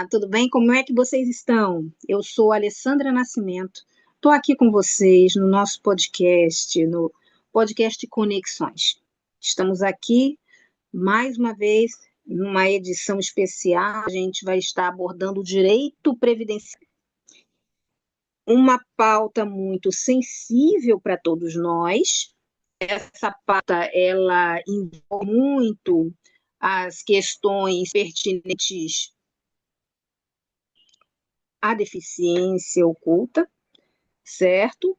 Olá, tudo bem? Como é que vocês estão? Eu sou Alessandra Nascimento, estou aqui com vocês no nosso podcast, no podcast Conexões. Estamos aqui mais uma vez numa edição especial. A gente vai estar abordando o direito previdenciário, uma pauta muito sensível para todos nós. Essa pauta ela envolve muito as questões pertinentes à deficiência oculta, certo?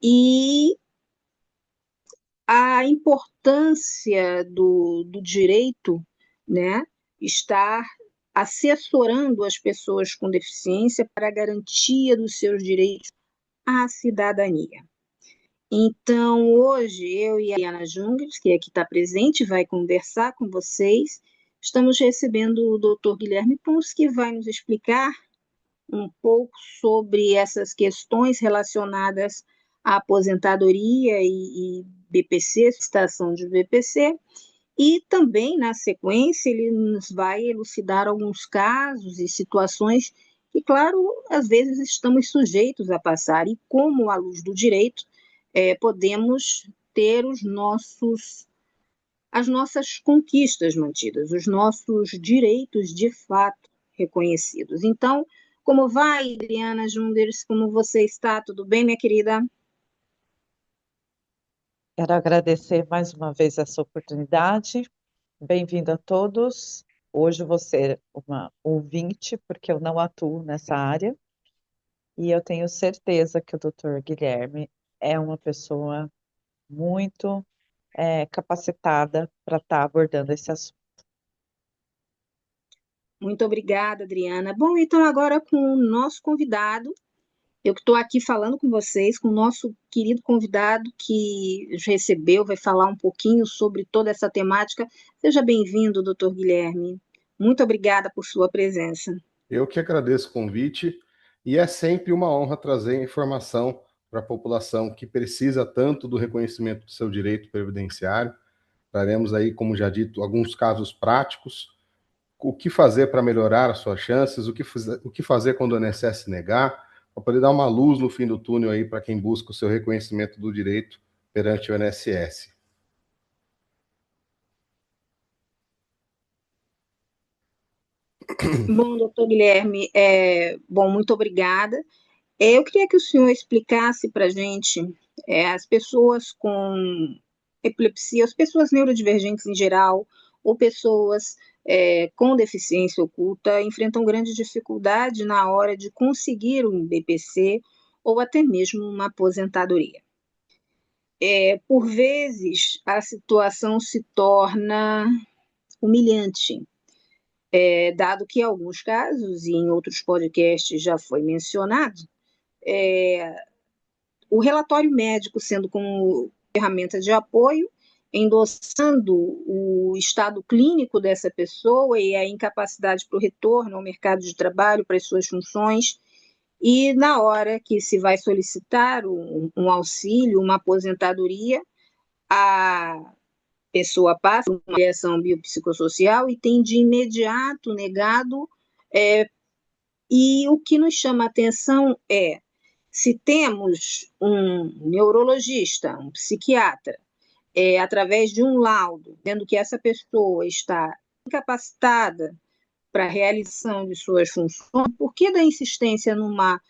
E a importância do direito, né, estar assessorando as pessoas com deficiência para a garantia dos seus direitos à cidadania. Então, hoje, eu e a Ariana Jungles, que aqui está presente, vai conversar com vocês. Estamos recebendo o Dr. Guilherme Pons, que vai nos explicar um pouco sobre essas questões relacionadas à aposentadoria e BPC, citação de BPC, e também, na sequência, ele nos vai elucidar alguns casos e situações que, claro, às vezes estamos sujeitos a passar, e como, à luz do direito, podemos ter as nossas conquistas mantidas, os nossos direitos de fato reconhecidos. Então, como vai, Adriana Junders? Como você está? Tudo bem, minha querida? Quero agradecer mais uma vez essa oportunidade. Bem-vindo a todos. Hoje eu vou ser uma ouvinte, porque eu não atuo nessa área, e eu tenho certeza que o Dr. Guilherme é uma pessoa muito capacitada para estar abordando esse assunto. Muito obrigada, Adriana. Bom, então agora com o nosso convidado, eu que estou aqui falando com vocês, com o nosso querido convidado que recebeu, vai falar um pouquinho sobre toda essa temática. Seja bem-vindo, doutor Guilherme. Muito obrigada por sua presença. Eu que agradeço o convite e é sempre uma honra trazer informação para a população que precisa tanto do reconhecimento do seu direito previdenciário. Traremos aí, como já dito, alguns casos práticos, o que fazer para melhorar as suas chances, o que fazer quando o INSS negar, para poder dar uma luz no fim do túnel aí para quem busca o seu reconhecimento do direito perante o INSS. Bom, doutor Guilherme, muito obrigada. Eu queria que o senhor explicasse para a gente, as pessoas com epilepsia, as pessoas neurodivergentes em geral, ou pessoas com deficiência oculta, enfrentam grande dificuldade na hora de conseguir um BPC ou até mesmo uma aposentadoria. Por vezes, a situação se torna humilhante, dado que em alguns casos, e em outros podcasts já foi mencionado, o relatório médico sendo como ferramenta de apoio, endossando o estado clínico dessa pessoa e a incapacidade para o retorno ao mercado de trabalho, para as suas funções, e na hora que se vai solicitar um auxílio, uma aposentadoria, a pessoa passa uma avaliação biopsicossocial e tem de imediato negado, e o que nos chama a atenção é se temos um neurologista, um psiquiatra, através de um laudo, dizendo que essa pessoa está incapacitada para a realização de suas funções, por que da insistência numa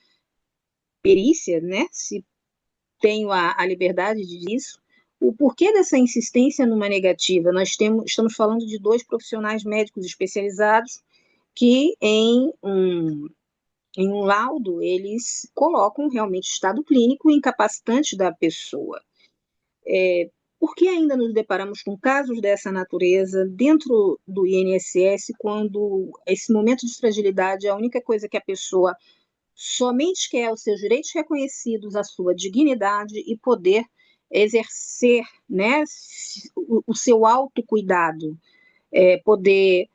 perícia, né? Se tenho a liberdade de disso, o porquê dessa insistência numa negativa? Estamos falando de dois profissionais médicos especializados que em um laudo, eles colocam realmente o estado clínico incapacitante da pessoa. Por que ainda nos deparamos com casos dessa natureza dentro do INSS, quando esse momento de fragilidade, a única coisa que a pessoa somente quer os seus direitos reconhecidos, a sua dignidade e poder exercer, né, o seu autocuidado, poder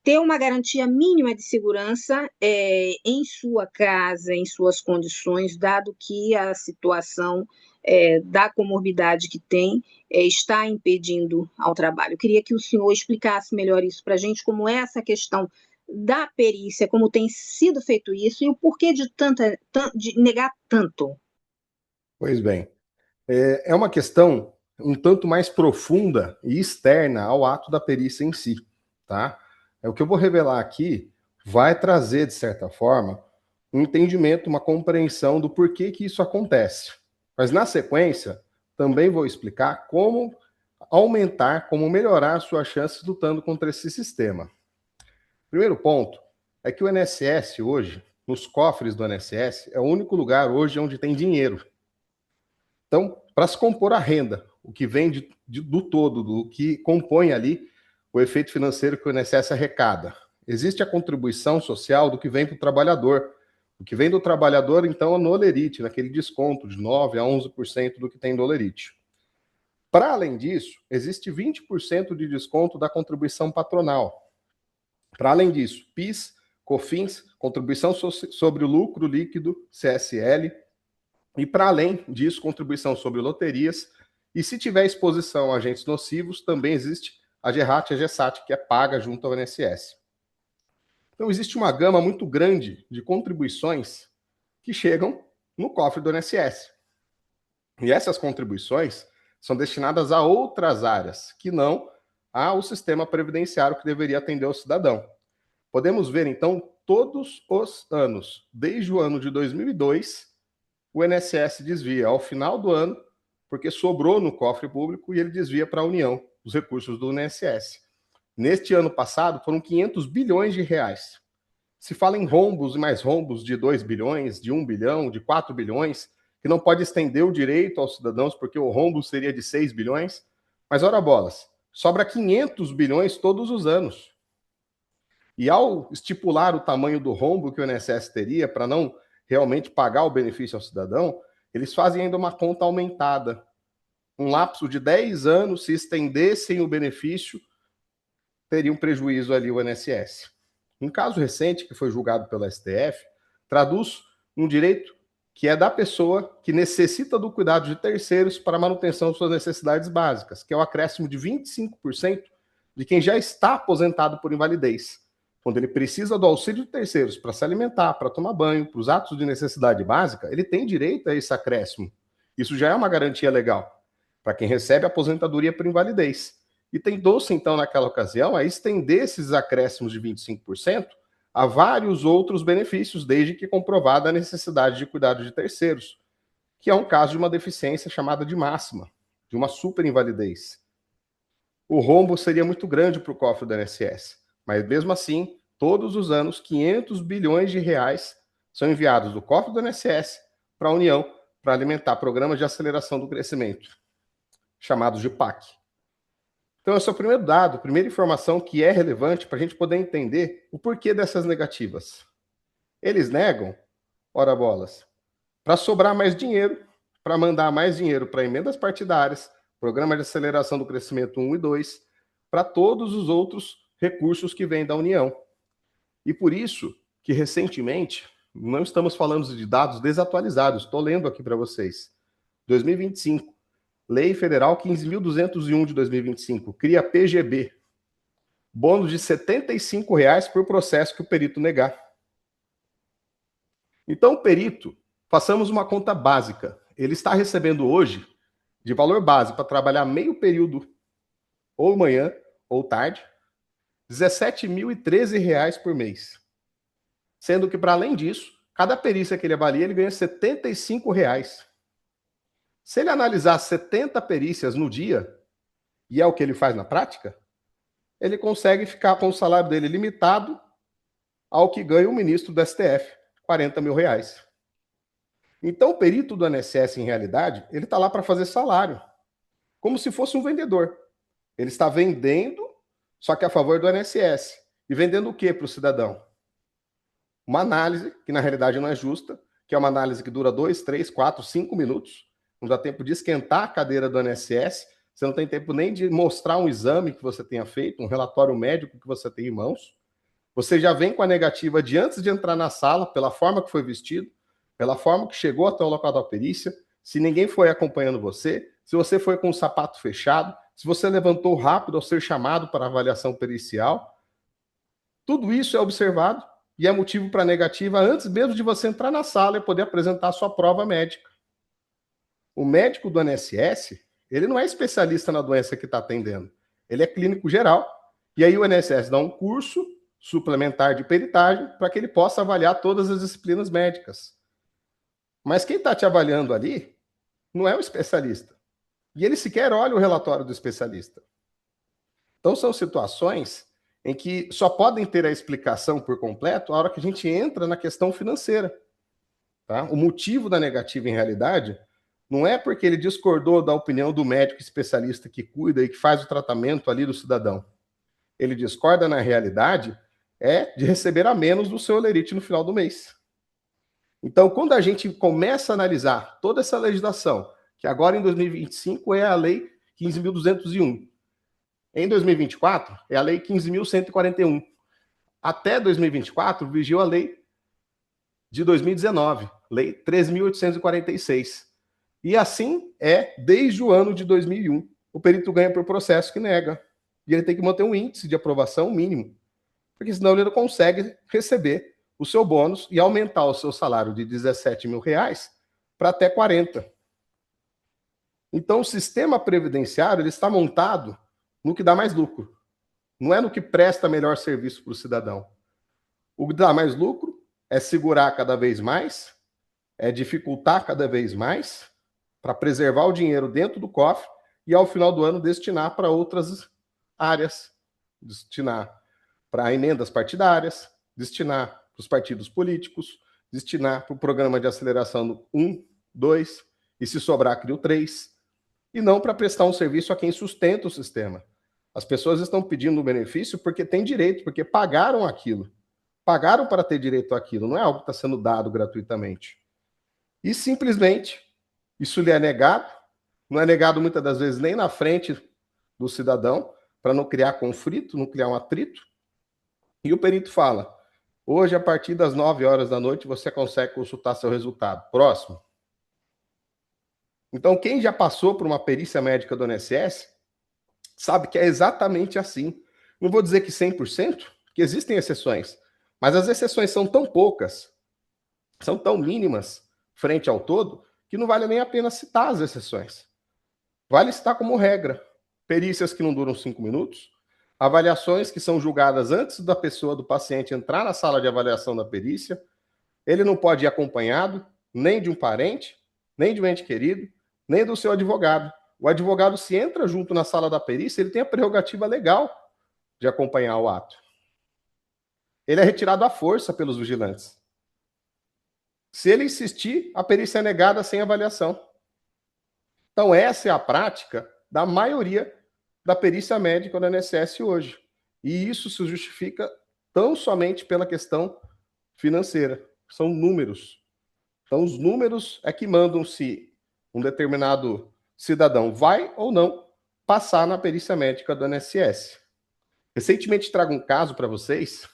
ter uma garantia mínima de segurança em sua casa, em suas condições, dado que a situação da comorbidade que tem está impedindo ao trabalho. Eu queria que o senhor explicasse melhor isso para a gente, como é essa questão da perícia, como tem sido feito isso, e o porquê de negar tanto? Pois bem, é uma questão um tanto mais profunda e externa ao ato da perícia em si, tá? O que eu vou revelar aqui vai trazer, de certa forma, um entendimento, uma compreensão do porquê que isso acontece. Mas, na sequência, também vou explicar como aumentar, como melhorar suas chances lutando contra esse sistema. Primeiro ponto é que o INSS hoje, nos cofres do INSS, é o único lugar hoje onde tem dinheiro. Então, para se compor a renda, o que vem do todo, do que compõe ali o efeito financeiro que o INSS arrecada, existe a contribuição social do que vem para o trabalhador. O que vem do trabalhador, então, é no Olerite, naquele desconto de 9% a 11% do que tem do Olerite. Para além disso, existe 20% de desconto da contribuição patronal. Para além disso, PIS, COFINS, contribuição sobre o lucro líquido, CSL, e para além disso, contribuição sobre loterias, e se tiver exposição a agentes nocivos, também existe a GERAT e a GESAT, que é paga junto ao INSS. Então, existe uma gama muito grande de contribuições que chegam no cofre do INSS. E essas contribuições são destinadas a outras áreas, que não ao sistema previdenciário que deveria atender ao cidadão. Podemos ver, então, todos os anos, desde o ano de 2002, o INSS desvia ao final do ano, porque sobrou no cofre público, e ele desvia para a União os recursos do INSS. Neste ano passado, foram 500 bilhões de reais. Se fala em rombos e mais rombos de 2 bilhões, de 1 bilhão, de 4 bilhões, que não pode estender o direito aos cidadãos, porque o rombo seria de 6 bilhões. Mas, ora bolas, sobra 500 bilhões todos os anos. E ao estipular o tamanho do rombo que o INSS teria para não realmente pagar o benefício ao cidadão, eles fazem ainda uma conta aumentada. Um lapso de 10 anos, se estendessem o benefício, teria um prejuízo ali o INSS. Um caso recente, que foi julgado pela STF, traduz um direito que é da pessoa que necessita do cuidado de terceiros para a manutenção de suas necessidades básicas, que é o acréscimo de 25% de quem já está aposentado por invalidez. Quando ele precisa do auxílio de terceiros para se alimentar, para tomar banho, para os atos de necessidade básica, ele tem direito a esse acréscimo. Isso já é uma garantia legal para quem recebe aposentadoria por invalidez. E tentou-se, então, naquela ocasião, a estender esses acréscimos de 25% a vários outros benefícios, desde que comprovada a necessidade de cuidado de terceiros, que é um caso de uma deficiência chamada de máxima, de uma superinvalidez. O rombo seria muito grande para o cofre do INSS, mas mesmo assim, todos os anos, 500 bilhões de reais são enviados do cofre do INSS para a União para alimentar programas de aceleração do crescimento, chamados de PAC. Então, esse é o primeiro dado, a primeira informação que é relevante para a gente poder entender o porquê dessas negativas. Eles negam, ora bolas, para sobrar mais dinheiro, para mandar mais dinheiro para emendas partidárias, programa de aceleração do crescimento 1 e 2, para todos os outros recursos que vêm da União. E por isso que, recentemente, não estamos falando de dados desatualizados, estou lendo aqui para vocês. 2025. Lei Federal 15.201 de 2025, cria PGB, bônus de R$ 75 por processo que o perito negar. Então, o perito, façamos uma conta básica. Ele está recebendo hoje, de valor base, para trabalhar meio período, ou manhã, ou tarde, R$ 17.013 por mês. Sendo que, para além disso, cada perícia que ele avalia, ele ganha R$ 75. Se ele analisar 70 perícias no dia, e é o que ele faz na prática, ele consegue ficar com o salário dele limitado ao que ganha o ministro do STF, R$ 40 mil. Então, o perito do INSS, em realidade, ele está lá para fazer salário, como se fosse um vendedor. Ele está vendendo, só que a favor do INSS. E vendendo o que para o cidadão? Uma análise, que na realidade não é justa, que é uma análise que dura 2, 3, 4, 5 minutos, não dá tempo de esquentar a cadeira do INSS, você não tem tempo nem de mostrar um exame que você tenha feito, um relatório médico que você tem em mãos. Você já vem com a negativa de antes de entrar na sala, pela forma que foi vestido, pela forma que chegou até o local da perícia, se ninguém foi acompanhando você, se você foi com o sapato fechado, se você levantou rápido ao ser chamado para avaliação pericial. Tudo isso é observado e é motivo para negativa antes mesmo de você entrar na sala e poder apresentar a sua prova médica. O médico do INSS, ele não é especialista na doença que está atendendo. Ele é clínico geral. E aí o INSS dá um curso suplementar de peritagem para que ele possa avaliar todas as disciplinas médicas. Mas quem está te avaliando ali não é o especialista. E ele sequer olha o relatório do especialista. Então são situações em que só podem ter a explicação por completo a hora que a gente entra na questão financeira. Tá? O motivo da negativa, em realidade, não é porque ele discordou da opinião do médico especialista que cuida e que faz o tratamento ali do cidadão. Ele discorda, na realidade, de receber a menos do seu olerite no final do mês. Então, quando a gente começa a analisar toda essa legislação, que agora em 2025 é a Lei 15.201, em 2024 é a Lei 15.141, até 2024 vigiu a Lei de 2019, Lei 13.846. E assim é desde o ano de 2001. O perito ganha por processo que nega. E ele tem que manter um índice de aprovação mínimo, porque senão ele não consegue receber o seu bônus e aumentar o seu salário de R$17 mil para até 40. Então, o sistema previdenciário ele está montado no que dá mais lucro. Não é no que presta melhor serviço para o cidadão. O que dá mais lucro é segurar cada vez mais, é dificultar cada vez mais, para preservar o dinheiro dentro do cofre e, ao final do ano, destinar para outras áreas. Destinar para emendas partidárias, destinar para os partidos políticos, destinar para o programa de aceleração do 1, 2, e se sobrar, cria o 3, e não para prestar um serviço a quem sustenta o sistema. As pessoas estão pedindo o benefício porque têm direito, porque pagaram aquilo. Pagaram para ter direito àquilo, não é algo que está sendo dado gratuitamente. E simplesmente, isso lhe é negado, não é negado muitas das vezes nem na frente do cidadão, para não criar conflito, não criar um atrito. E o perito fala, hoje, a partir das 9 horas da noite, você consegue consultar seu resultado. Próximo. Então, quem já passou por uma perícia médica do INSS sabe que é exatamente assim. Não vou dizer que 100%, porque existem exceções, mas as exceções são tão poucas, são tão mínimas frente ao todo, que não vale nem a pena citar as exceções. Vale citar como regra. Perícias que não duram 5 minutos, avaliações que são julgadas antes da pessoa, do paciente, entrar na sala de avaliação da perícia. Ele não pode ir acompanhado, nem de um parente, nem de um ente querido, nem do seu advogado. O advogado, se entra junto na sala da perícia, ele tem a prerrogativa legal de acompanhar o ato. Ele é retirado à força pelos vigilantes. Se ele insistir, a perícia é negada sem avaliação. Então, essa é a prática da maioria da perícia médica do INSS hoje. E isso se justifica tão somente pela questão financeira. São números. Então, os números é que mandam se um determinado cidadão vai ou não passar na perícia médica do INSS. Recentemente trago um caso para vocês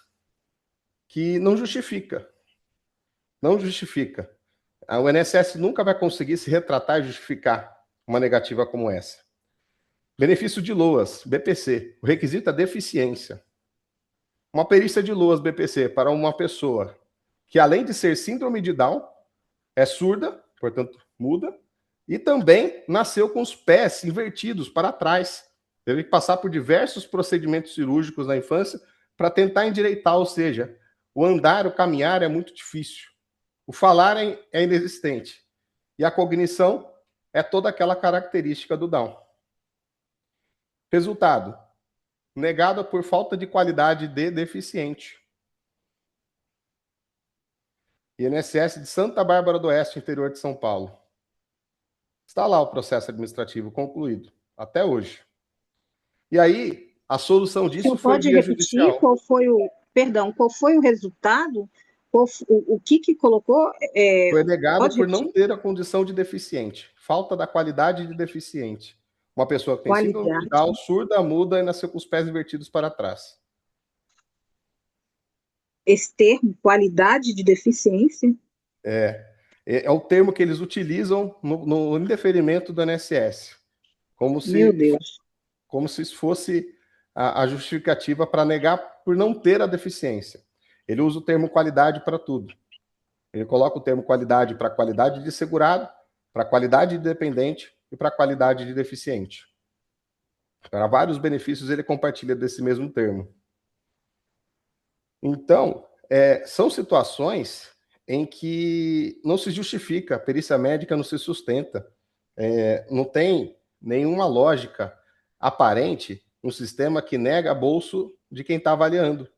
que não justifica. Não justifica. O INSS nunca vai conseguir se retratar e justificar uma negativa como essa. Benefício de LOAS, BPC. O requisito é deficiência. Uma perícia de LOAS, BPC, para uma pessoa que, além de ser síndrome de Down, é surda, portanto, muda, e também nasceu com os pés invertidos para trás. Teve que passar por diversos procedimentos cirúrgicos na infância para tentar endireitar, ou seja, o andar, o caminhar é muito difícil. O falar é inexistente. E a cognição é toda aquela característica do Down. Resultado: negada por falta de qualidade de deficiente. INSS de Santa Bárbara do Oeste, interior de São Paulo. Está lá o processo administrativo concluído, até hoje. E aí, a solução disso Você foi pode via repetir judicial. qual foi o resultado? O que colocou? Foi negado pode por repetir? não ter a condição de deficiente. Falta da qualidade de deficiente. Uma pessoa que tem síndrome de Down, surda, muda e nasceu com os pés invertidos para trás. Esse termo, qualidade de deficiência? É o termo que eles utilizam no indeferimento do INSS. Meu Deus. Como se fosse a justificativa para negar por não ter a deficiência. Ele usa o termo qualidade para tudo. Ele coloca o termo qualidade para qualidade de segurado, para qualidade de dependente e para qualidade de deficiente. Para vários benefícios, ele compartilha desse mesmo termo. Então, são situações em que não se justifica, a perícia médica não se sustenta, não tem nenhuma lógica aparente um sistema que nega bolso de quem está avaliando.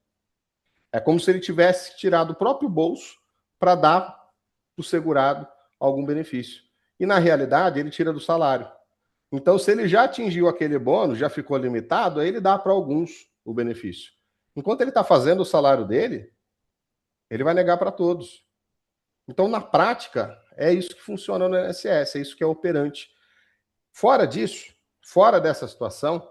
É como se ele tivesse tirado o próprio bolso para dar para o segurado algum benefício. E, na realidade, ele tira do salário. Então, se ele já atingiu aquele bônus, já ficou limitado, aí ele dá para alguns o benefício. Enquanto ele está fazendo o salário dele, ele vai negar para todos. Então, na prática, é isso que funciona no INSS, é isso que é operante. Fora disso, fora dessa situação,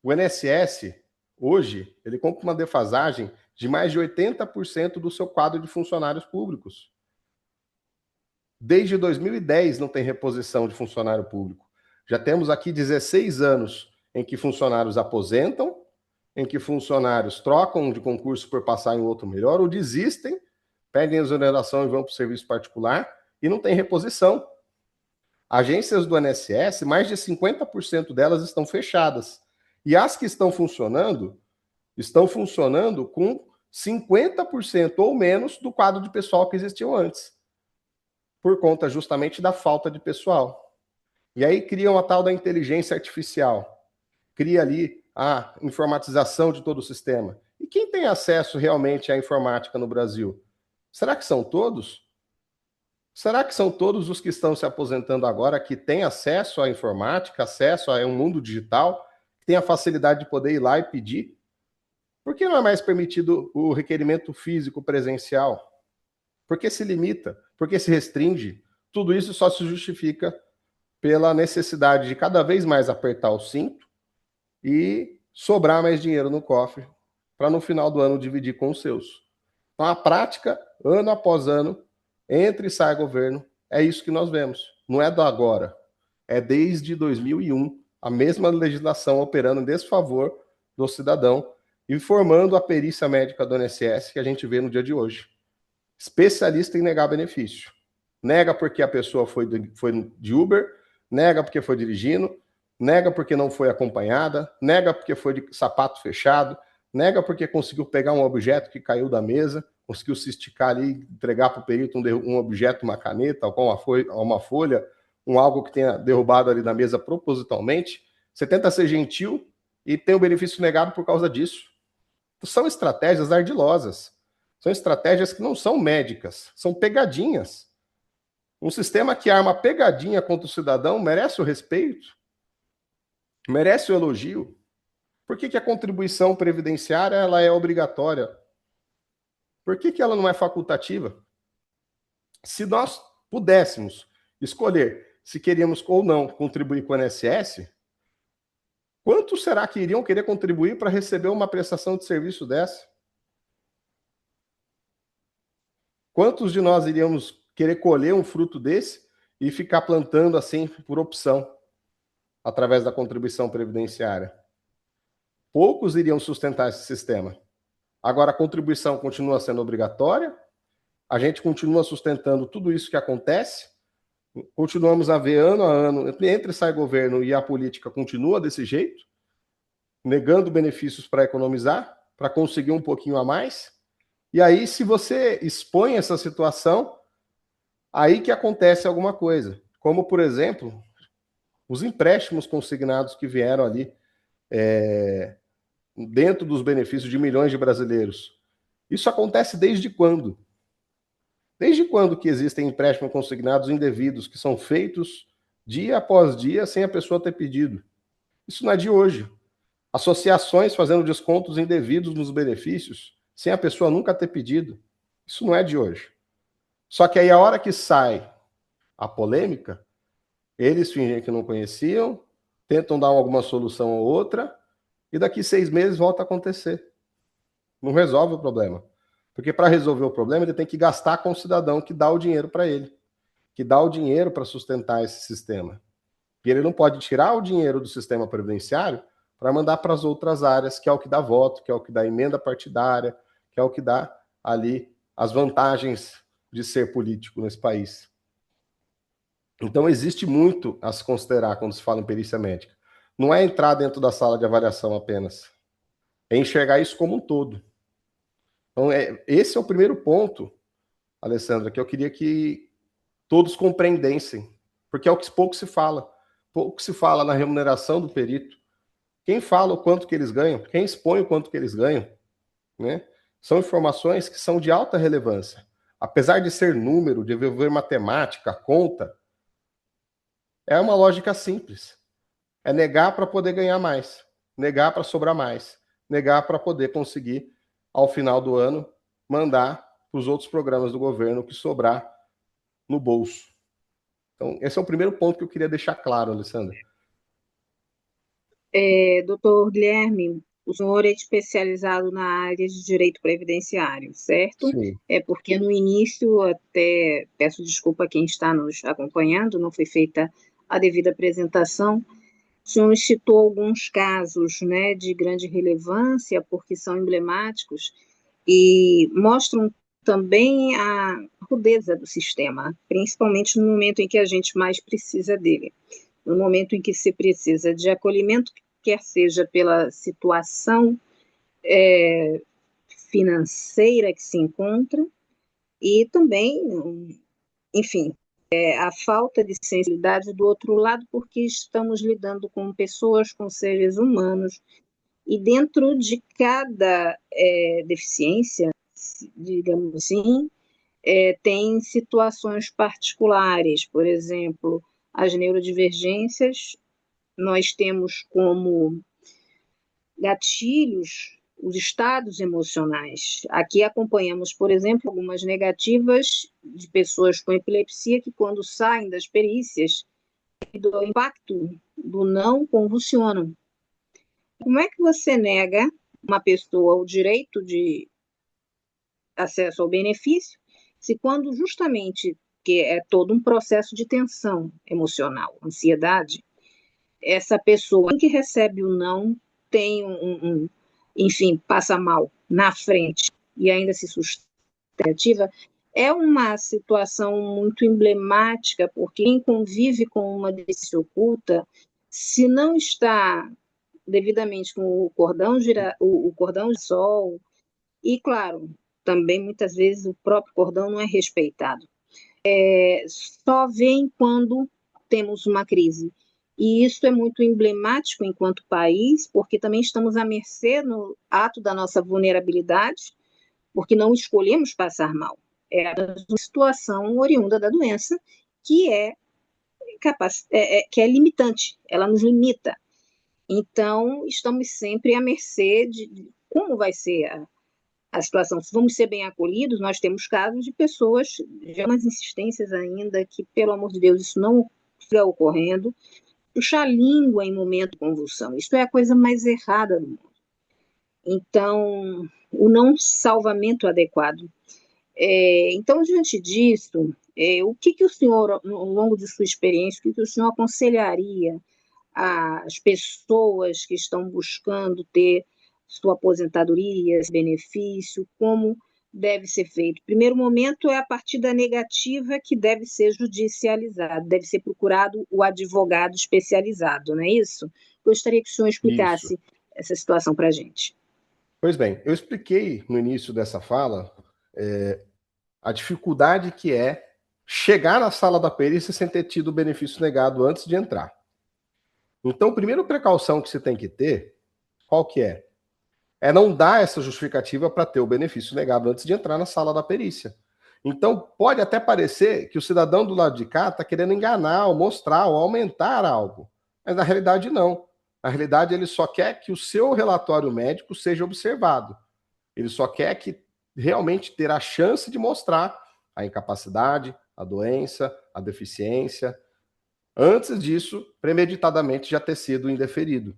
o INSS, hoje, ele conta com uma defasagem de mais de 80% do seu quadro de funcionários públicos. Desde 2010 não tem reposição de funcionário público. Já temos aqui 16 anos em que funcionários aposentam, em que funcionários trocam de concurso por passar em outro melhor, ou desistem, pedem exoneração e vão para o serviço particular, e não tem reposição. Agências do INSS, mais de 50% delas estão fechadas. E as que estão funcionando com 50% ou menos do quadro de pessoal que existiu antes, por conta justamente da falta de pessoal. E aí criam a tal da inteligência artificial, cria ali a informatização de todo o sistema. E quem tem acesso realmente à informática no Brasil? Será que são todos? Será que são todos os que estão se aposentando agora que têm acesso à informática, acesso a um mundo digital, que têm a facilidade de poder ir lá e pedir? Por que não é mais permitido o requerimento físico presencial? Por que se limita? Por que se restringe? Tudo isso só se justifica pela necessidade de cada vez mais apertar o cinto e sobrar mais dinheiro no cofre para no final do ano dividir com os seus. Então, a prática, ano após ano, entra e sai governo, é isso que nós vemos. Não é do agora, é desde 2001, a mesma legislação operando em desfavor do cidadão e formando a perícia médica do INSS que a gente vê no dia de hoje. Especialista em negar benefício. Nega porque a pessoa foi de Uber, nega porque foi dirigindo, nega porque não foi acompanhada, nega porque foi de sapato fechado, nega porque conseguiu pegar um objeto que caiu da mesa, conseguiu se esticar ali, entregar para o perito um objeto, uma caneta, uma folha, algo que tenha derrubado ali da mesa propositalmente. Você tenta ser gentil e tem o benefício negado por causa disso. São estratégias ardilosas. São estratégias que não são médicas, são pegadinhas. Um sistema que arma pegadinha contra o cidadão merece o respeito, merece o elogio. Por que a contribuição previdenciária ela é obrigatória? Por que ela não é facultativa? Se nós pudéssemos escolher se queríamos ou não contribuir com o INSS, quantos será que iriam querer contribuir para receber uma prestação de serviço dessa? Quantos de nós iríamos querer colher um fruto desse e ficar plantando assim por opção, através da contribuição previdenciária? Poucos iriam sustentar esse sistema. Agora, a contribuição continua sendo obrigatória, a gente continua sustentando tudo isso que acontece, continuamos a ver ano a ano, entra e sai governo e a política continua desse jeito, negando benefícios para economizar, para conseguir um pouquinho a mais. E aí, se você expõe essa situação, aí que acontece alguma coisa. Como, por exemplo, os empréstimos consignados que vieram ali dentro dos benefícios de milhões de brasileiros. Isso acontece desde quando? Desde quando que existem empréstimos consignados indevidos, que são feitos dia após dia sem a pessoa ter pedido? Isso não é de hoje. Associações fazendo descontos indevidos nos benefícios, sem a pessoa nunca ter pedido. Isso não é de hoje. Só que aí, a hora que sai a polêmica, eles fingem que não conheciam, tentam dar alguma solução ou outra, e daqui 6 meses volta a acontecer. Não resolve o problema. Porque para resolver o problema, ele tem que gastar com o cidadão que dá o dinheiro para ele, que dá o dinheiro para sustentar esse sistema. E ele não pode tirar o dinheiro do sistema previdenciário para mandar para as outras áreas, que é o que dá voto, que é o que dá emenda partidária, que é o que dá ali as vantagens de ser político nesse país. Então, existe muito a se considerar quando se fala em perícia médica. Não é entrar dentro da sala de avaliação apenas, é enxergar isso como um todo. Então, esse é o primeiro ponto, Alessandra, que eu queria que todos compreendessem, porque é o que pouco se fala. Pouco se fala na remuneração do perito. Quem fala o quanto que eles ganham, quem expõe o quanto que eles ganham, né? São informações que são de alta relevância. Apesar de ser número, de envolver matemática, conta, é uma lógica simples. É negar para poder ganhar mais, negar para sobrar mais, negar para poder conseguir, ao final do ano, mandar para os outros programas do governo o que sobrar no bolso. Então, esse é o primeiro ponto que eu queria deixar claro, Alessandra. Doutor Guilherme, o senhor é especializado na área de direito previdenciário, certo? Sim. É porque no início, até peço desculpa a quem está nos acompanhando, não foi feita a devida apresentação. O senhor citou alguns casos, né, de grande relevância, porque são emblemáticos e mostram também a rudeza do sistema, principalmente no momento em que a gente mais precisa dele. No momento em que se precisa de acolhimento, quer seja pela situação financeira que se encontra, e também, enfim, a falta de sensibilidade do outro lado, porque estamos lidando com pessoas, com seres humanos, e dentro de cada deficiência, digamos assim, tem situações particulares, por exemplo, as neurodivergências, nós temos como gatilhos os estados emocionais. Aqui acompanhamos, por exemplo, algumas negativas de pessoas com epilepsia que, quando saem das perícias, do impacto do não, convulsionam. Como é que você nega uma pessoa o direito de acesso ao benefício, se quando justamente, que é todo um processo de tensão emocional, ansiedade, essa pessoa que recebe o não tem enfim, passa mal na frente e ainda se sustenta, é uma situação muito emblemática, porque quem convive com uma deficiência oculta, se não está devidamente com o cordão de sol, e claro, também muitas vezes o próprio cordão não é respeitado. Só vem quando temos uma crise. E isso é muito emblemático enquanto país, porque também estamos à mercê no ato da nossa vulnerabilidade, porque não escolhemos passar mal. É uma situação oriunda da doença que que é limitante, ela nos limita. Então, estamos sempre à mercê de como vai ser a situação. Se vamos ser bem acolhidos, nós temos casos de pessoas, já umas insistências ainda, que, pelo amor de Deus, isso não está ocorrendo, puxar a língua em momento de convulsão. Isso é a coisa mais errada do mundo. Então, o não salvamento adequado. Então, diante disso, o que o senhor, ao longo de sua experiência, o que o senhor aconselharia às pessoas que estão buscando ter sua aposentadoria, esse benefício, como deve ser feito? Primeiro momento é a partida negativa, que deve ser judicializado, deve ser procurado o advogado especializado, não é isso? Gostaria que o senhor explicasse essa situação para a gente. Pois bem, eu expliquei no início dessa fala a dificuldade que é chegar na sala da perícia sem ter tido o benefício negado antes de entrar. Então, a primeira precaução que você tem que ter, qual que é? É não dar essa justificativa para ter o benefício negado antes de entrar na sala da perícia. Então, pode até parecer que o cidadão do lado de cá está querendo enganar, ou mostrar, ou aumentar algo. Mas na realidade, não. Na realidade, ele só quer que o seu relatório médico seja observado. Ele só quer que realmente ter a chance de mostrar a incapacidade, a doença, a deficiência. Antes disso, premeditadamente já ter sido indeferido.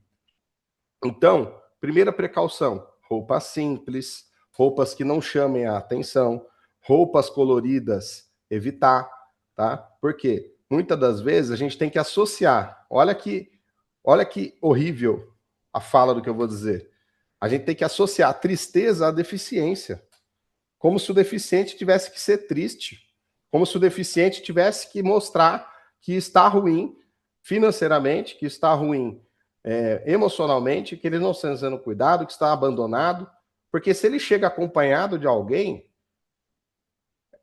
Então, primeira precaução: roupas simples, roupas que não chamem a atenção, roupas coloridas, evitar, tá? Porque muitas das vezes a gente tem que associar. Olha que horrível a fala do que eu vou dizer. A gente tem que associar a tristeza à deficiência. Como se o deficiente tivesse que ser triste. Como se o deficiente tivesse que mostrar que está ruim financeiramente, que está ruim emocionalmente, que ele não está sendo cuidado, que está abandonado. Porque se ele chega acompanhado de alguém,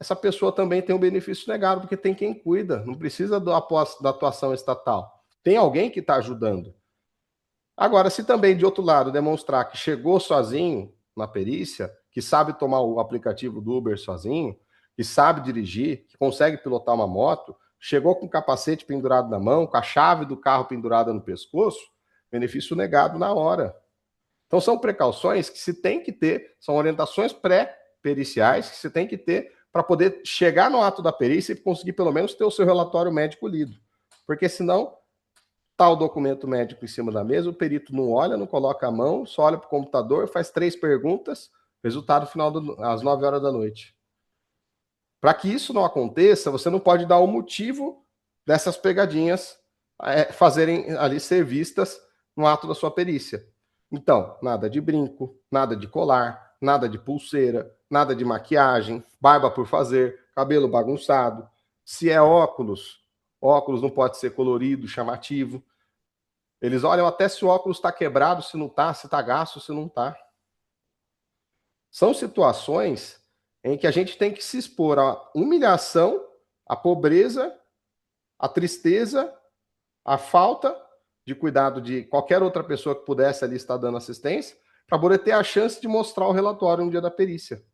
essa pessoa também tem um benefício negado, porque tem quem cuida, não precisa da atuação estatal. Tem alguém que está ajudando. Agora, se também, de outro lado, demonstrar que chegou sozinho na perícia, que sabe tomar o aplicativo do Uber sozinho, que sabe dirigir, que consegue pilotar uma moto, chegou com o capacete pendurado na mão, com a chave do carro pendurada no pescoço, benefício negado na hora. Então, são precauções que se tem que ter, são orientações pré-periciais que se tem que ter para poder chegar no ato da perícia e conseguir pelo menos ter o seu relatório médico lido. Porque senão, tá o documento médico em cima da mesa, o perito não olha, não coloca a mão, só olha para o computador, faz 3 perguntas, resultado final às 9 horas da noite. Para que isso não aconteça, você não pode dar o motivo dessas pegadinhas fazerem ali ser vistas no ato da sua perícia. Então, nada de brinco, nada de colar, nada de pulseira, nada de maquiagem, barba por fazer, cabelo bagunçado. Se é óculos não pode ser colorido, chamativo. Eles olham até se o óculos está quebrado, se não está, se está gasto, se não está. São situações em que a gente tem que se expor à humilhação, à pobreza, à tristeza, à falta de cuidado de qualquer outra pessoa que pudesse ali estar dando assistência, para poder ter a chance de mostrar o relatório no dia da perícia.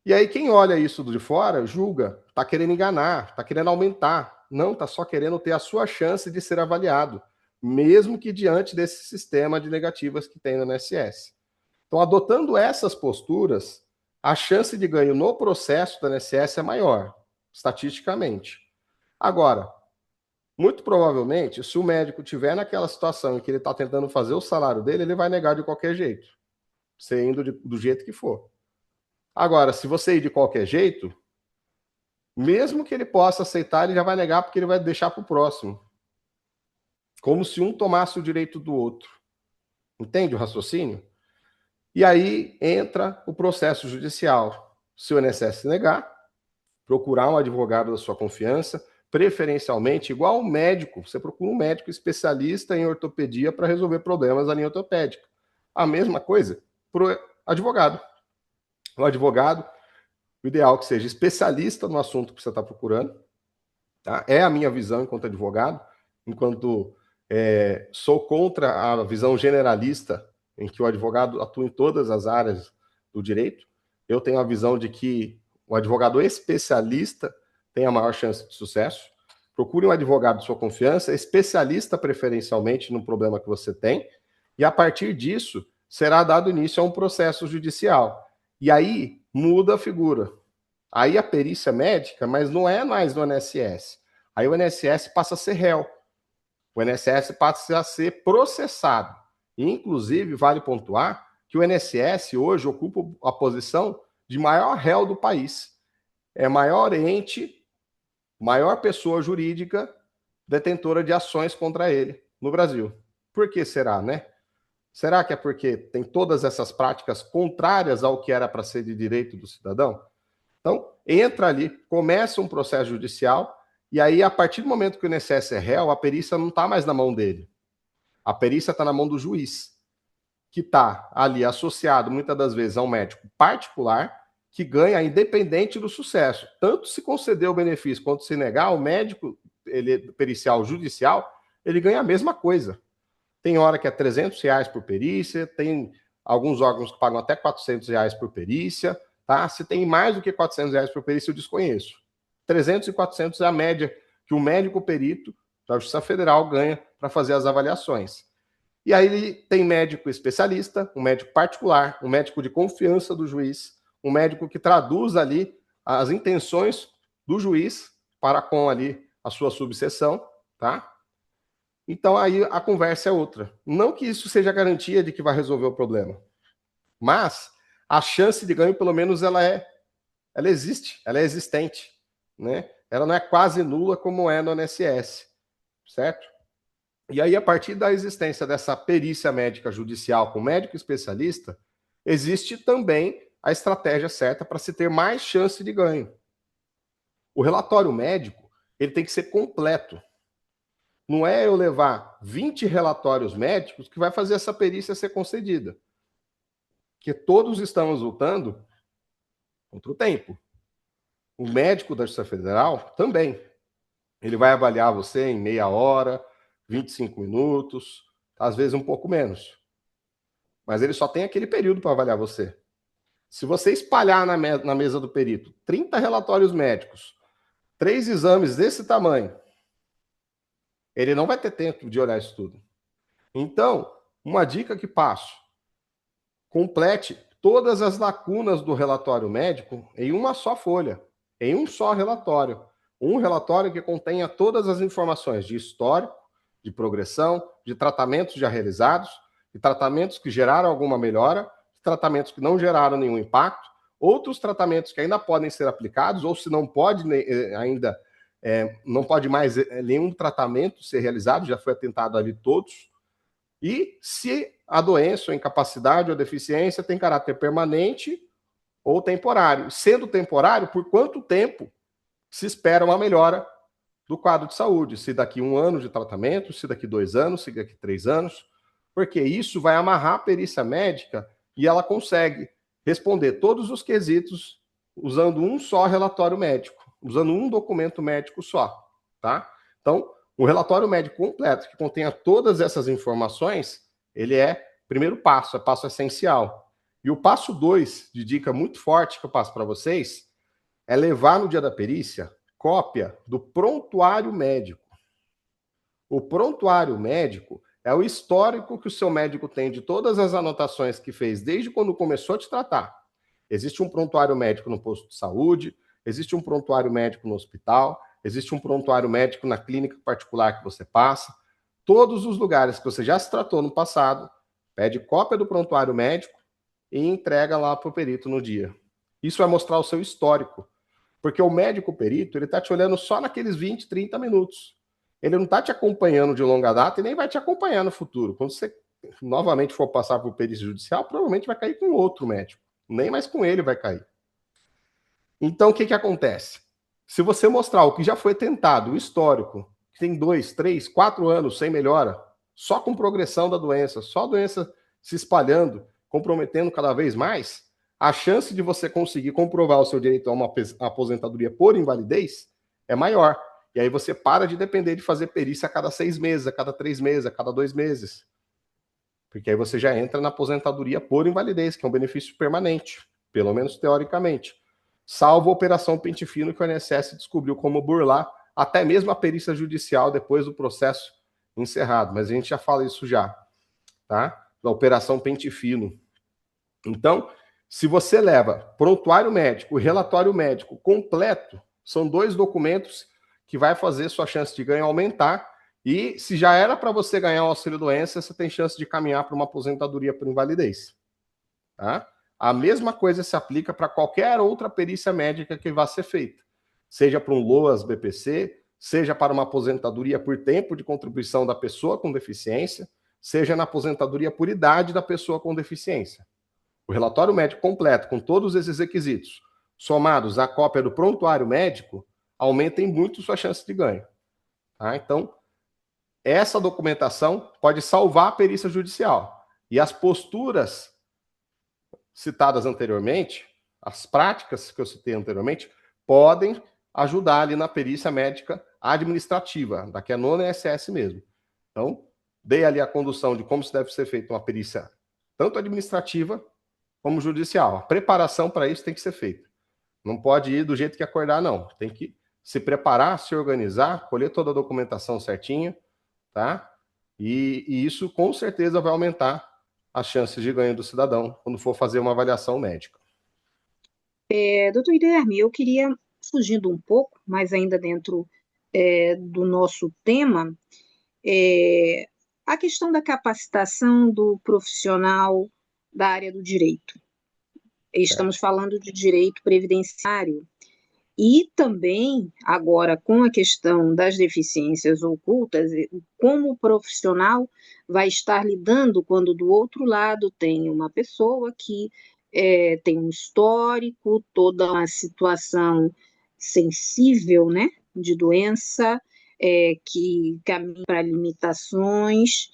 E aí quem olha isso de fora, julga, está querendo enganar, está querendo aumentar. Não, está só querendo ter a sua chance de ser avaliado, mesmo que diante desse sistema de negativas que tem no INSS. Então, adotando essas posturas, a chance de ganho no processo do INSS é maior, estatisticamente. Agora, muito provavelmente, se o médico estiver naquela situação em que ele está tentando fazer o salário dele, ele vai negar de qualquer jeito, você indo do jeito que for. Agora, se você ir de qualquer jeito, mesmo que ele possa aceitar, ele já vai negar porque ele vai deixar para o próximo. Como se um tomasse o direito do outro. Entende o raciocínio? E aí entra o processo judicial. Se o INSS negar, procurar um advogado da sua confiança, preferencialmente, igual um médico, você procura um médico especialista em ortopedia para resolver problemas da linha ortopédica. A mesma coisa para o advogado. O advogado, o ideal é que seja especialista no assunto que você está procurando. Tá? É a minha visão enquanto advogado, enquanto sou contra a visão generalista em que o advogado atua em todas as áreas do direito. Eu tenho a visão de que o advogado especialista tem a maior chance de sucesso. Procure um advogado de sua confiança, especialista preferencialmente no problema que você tem, e a partir disso será dado início a um processo judicial. E aí muda a figura. Aí a perícia médica, mas não é mais do INSS. Aí o INSS passa a ser réu. O INSS passa a ser processado. E, inclusive, vale pontuar que o INSS hoje ocupa a posição de maior réu do país. É maior ente, maior pessoa jurídica detentora de ações contra ele no Brasil. Por que será, né? Será que é porque tem todas essas práticas contrárias ao que era para ser de direito do cidadão? Então, entra ali, começa um processo judicial, e aí, a partir do momento que o INSS é réu, a perícia não está mais na mão dele. A perícia está na mão do juiz, que está ali associado, muitas das vezes, a um médico particular, que ganha independente do sucesso. Tanto se conceder o benefício quanto se negar, o médico pericial judicial, ele ganha a mesma coisa. Tem hora que é R$300 por perícia, tem alguns órgãos que pagam até R$400 por perícia, tá? Se tem mais do que R$400 por perícia, eu desconheço. 300 e 400 é a média que o médico perito da Justiça Federal ganha para fazer as avaliações. E aí ele tem médico especialista, um médico particular, um médico de confiança do juiz, um médico que traduz ali as intenções do juiz para com ali a sua subseção, tá? Então aí a conversa é outra. Não que isso seja garantia de que vai resolver o problema, mas a chance de ganho, pelo menos, ela existe, ela é existente, né? Ela não é quase nula como é no INSS, certo? E aí, a partir da existência dessa perícia médica judicial com médico especialista, existe também a estratégia certa para se ter mais chance de ganho. O relatório médico, ele tem que ser completo. Não é eu levar 20 relatórios médicos que vai fazer essa perícia ser concedida. Porque todos estamos lutando contra o tempo. O médico da Justiça Federal também. Ele vai avaliar você em meia hora, 25 minutos, às vezes um pouco menos. Mas ele só tem aquele período para avaliar você. Se você espalhar na mesa do perito 30 relatórios médicos, 3 exames desse tamanho, ele não vai ter tempo de olhar isso tudo. Então, uma dica que passo: complete todas as lacunas do relatório médico em uma só folha, em um só relatório. Um relatório que contenha todas as informações de histórico, de progressão, de tratamentos já realizados, de tratamentos que geraram alguma melhora, de tratamentos que não geraram nenhum impacto, outros tratamentos que ainda podem ser aplicados, ou se não pode ainda, não pode mais nenhum tratamento ser realizado, já foi atentado ali todos. E se a doença, ou incapacidade ou deficiência tem caráter permanente ou temporário. Sendo temporário, por quanto tempo se espera uma melhora do quadro de saúde? Se daqui 1 ano de tratamento, se daqui 2 anos, se daqui 3 anos, porque isso vai amarrar a perícia médica e ela consegue responder todos os quesitos usando um só relatório médico, usando um documento médico só, tá? Então, um relatório médico completo que contenha todas essas informações, ele é primeiro passo, é passo essencial. E o passo 2, de dica muito forte que eu passo para vocês, é levar no dia da perícia cópia do prontuário médico. O prontuário médico é o histórico que o seu médico tem de todas as anotações que fez desde quando começou a te tratar. Existe um prontuário médico no posto de saúde, existe um prontuário médico no hospital, existe um prontuário médico na clínica particular que você passa. Todos os lugares que você já se tratou no passado, pede cópia do prontuário médico e entrega lá para o perito no dia. Isso vai mostrar o seu histórico. Porque o médico perito, ele está te olhando só naqueles 20, 30 minutos. Ele não está te acompanhando de longa data e nem vai te acompanhar no futuro. Quando você novamente for passar por perícia judicial, provavelmente vai cair com outro médico. Nem mais com ele vai cair. Então, o que acontece? Se você mostrar o que já foi tentado, o histórico, que tem 2, 3, 4 anos sem melhora, só com progressão da doença, só a doença se espalhando, comprometendo cada vez mais, a chance de você conseguir comprovar o seu direito a uma aposentadoria por invalidez é maior. E aí você para de depender de fazer perícia a cada 6 meses, a cada 3 meses, a cada 2 meses. Porque aí você já entra na aposentadoria por invalidez, que é um benefício permanente, pelo menos teoricamente. Salvo a Operação Pente Fino, que o INSS descobriu como burlar até mesmo a perícia judicial depois do processo encerrado. Mas a gente já fala isso já, tá? Da Operação Pente Fino. Então, se você leva prontuário médico e relatório médico completo, são 2 documentos que vai fazer sua chance de ganho aumentar. E se já era para você ganhar o auxílio-doença, você tem chance de caminhar para uma aposentadoria por invalidez. Tá? A mesma coisa se aplica para qualquer outra perícia médica que vá ser feita. Seja para um LOAS BPC, seja para uma aposentadoria por tempo de contribuição da pessoa com deficiência, seja na aposentadoria por idade da pessoa com deficiência. O relatório médico completo, com todos esses requisitos, somados à cópia do prontuário médico, aumentem muito sua chance de ganho. Tá? Então, essa documentação pode salvar a perícia judicial. E as posturas citadas anteriormente, as práticas que eu citei anteriormente, podem ajudar ali na perícia médica administrativa, da que é no INSS mesmo. Então, dei ali a condução de como se deve ser feita uma perícia, tanto administrativa como judicial. A preparação para isso tem que ser feita. Não pode ir do jeito que acordar, não. Tem que se preparar, se organizar, colher toda a documentação certinha, tá? E isso com certeza vai aumentar as chances de ganho do cidadão quando for fazer uma avaliação médica. Doutor Guilherme, eu queria, fugindo um pouco, mas ainda dentro do nosso tema, a questão da capacitação do profissional da área do direito. Estamos falando de direito previdenciário. E também, agora, com a questão das deficiências ocultas, como o profissional vai estar lidando quando do outro lado tem uma pessoa que tem um histórico, toda uma situação sensível, né, de doença, que caminha para limitações.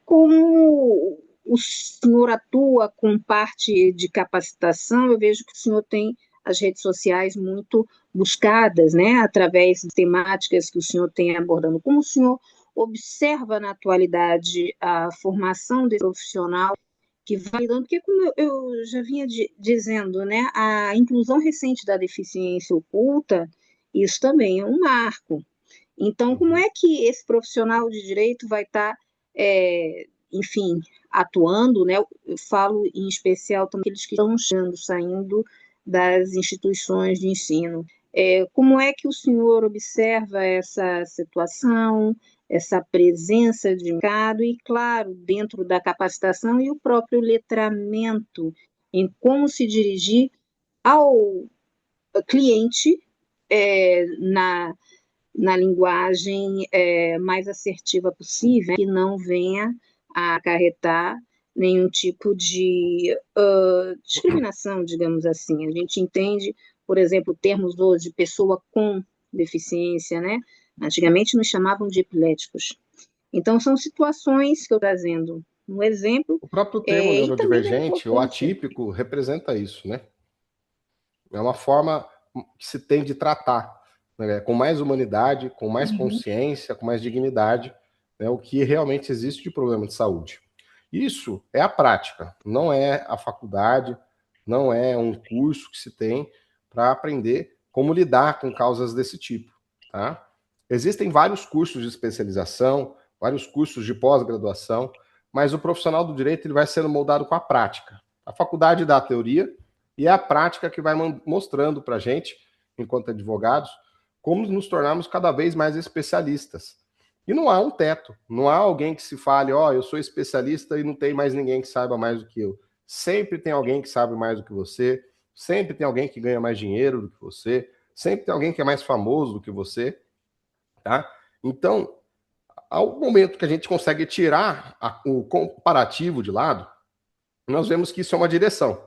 Como o senhor atua com parte de capacitação, eu vejo que o senhor tem as redes sociais muito buscadas, né, através de temáticas que o senhor tem abordando. Como o senhor observa na atualidade a formação desse profissional que vai dando, porque como eu já vinha dizendo, né, a inclusão recente da deficiência oculta, isso também é um marco. Então, como é que esse profissional de direito vai estar, enfim, atuando, né? Eu falo em especial também aqueles que estão saindo das instituições de ensino. Como é que o senhor observa essa situação, essa presença de mercado e, claro, dentro da capacitação e o próprio letramento em como se dirigir ao cliente na linguagem mais assertiva possível, que não venha a acarretar nenhum tipo de discriminação, digamos assim. A gente entende, por exemplo, termos hoje de pessoa com deficiência, né? Antigamente nos chamavam de epiléticos. Então, são situações que eu estou trazendo um exemplo. O próprio termo E também da neurodivergente ou importância. atípico representa isso, né? É uma forma que se tem de tratar, né, com mais humanidade, com mais consciência, com mais dignidade, né, o que realmente existe de problema de saúde. Isso é a prática, não é a faculdade, não é um curso que se tem para aprender como lidar com causas desse tipo, tá? Existem vários cursos de especialização, vários cursos de pós-graduação, mas o profissional do direito ele vai sendo moldado com a prática. A faculdade dá a teoria e é a prática que vai mostrando para a gente, enquanto advogados, como nos tornarmos cada vez mais especialistas. E não há um teto, não há alguém que se fale, ó, eu sou especialista e não tem mais ninguém que saiba mais do que eu. Sempre tem alguém que sabe mais do que você, sempre tem alguém que ganha mais dinheiro do que você, sempre tem alguém que é mais famoso do que você, tá? Então, ao momento que a gente consegue tirar o comparativo de lado, nós vemos que isso é uma direção,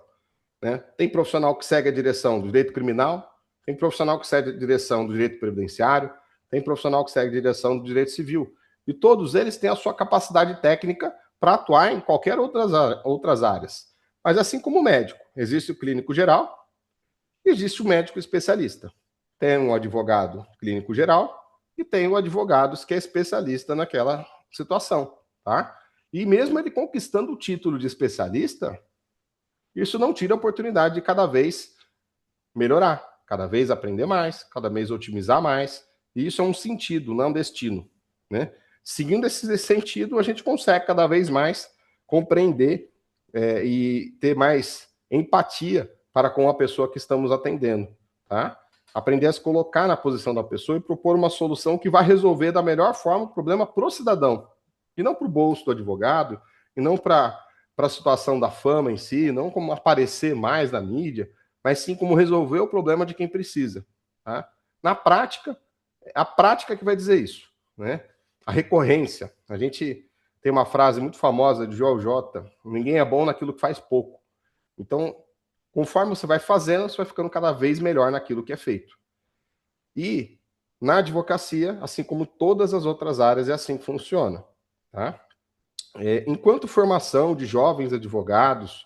né? Tem profissional que segue a direção do direito criminal, tem profissional que segue a direção do direito previdenciário, tem profissional que segue a direção do direito civil. E todos eles têm a sua capacidade técnica para atuar em qualquer outras áreas. Mas assim como o médico, existe o clínico geral, existe o médico especialista. Tem um advogado clínico geral e tem o advogado que é especialista naquela situação, tá? E mesmo ele conquistando o título de especialista, isso não tira a oportunidade de cada vez melhorar, cada vez aprender mais, cada vez otimizar mais. E isso é um sentido, não um destino, né? Seguindo esse sentido, a gente consegue cada vez mais compreender e ter mais empatia para com a pessoa que estamos atendendo, tá? Aprender a se colocar na posição da pessoa e propor uma solução que vai resolver da melhor forma o problema para o cidadão, e não para o bolso do advogado, e não para a situação da fama em si, não como aparecer mais na mídia, mas sim como resolver o problema de quem precisa. Tá? Na prática, é a prática que vai dizer isso, né? A recorrência. A gente tem uma frase muito famosa de Joel J. Ninguém é bom naquilo que faz pouco. Então, conforme você vai fazendo, você vai ficando cada vez melhor naquilo que é feito. E na advocacia, assim como todas as outras áreas, é assim que funciona. Tá? Enquanto formação de jovens advogados,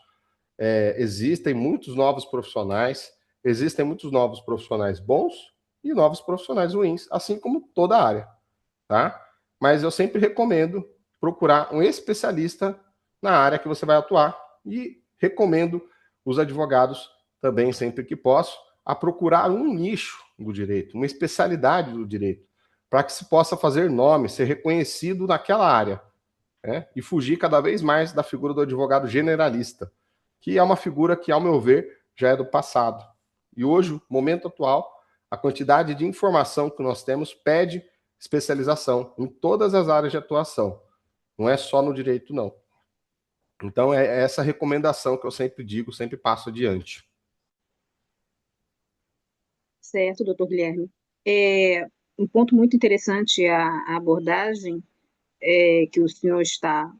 existem muitos novos profissionais, existem muitos novos profissionais bons e novos profissionais ruins, assim como toda a área, tá? Mas eu sempre recomendo procurar um especialista na área que você vai atuar e recomendo os advogados também, sempre que posso, a procurar um nicho do direito, uma especialidade do direito, para que se possa fazer nome, ser reconhecido naquela área, né? E fugir cada vez mais da figura do advogado generalista, que é uma figura que, ao meu ver, já é do passado. E hoje, momento atual, a quantidade de informação que nós temos pede especialização em todas as áreas de atuação. Não é só no direito, não. Então, é essa recomendação que eu sempre digo, sempre passo adiante. Certo, doutor Guilherme. Um ponto muito interessante a abordagem que o senhor está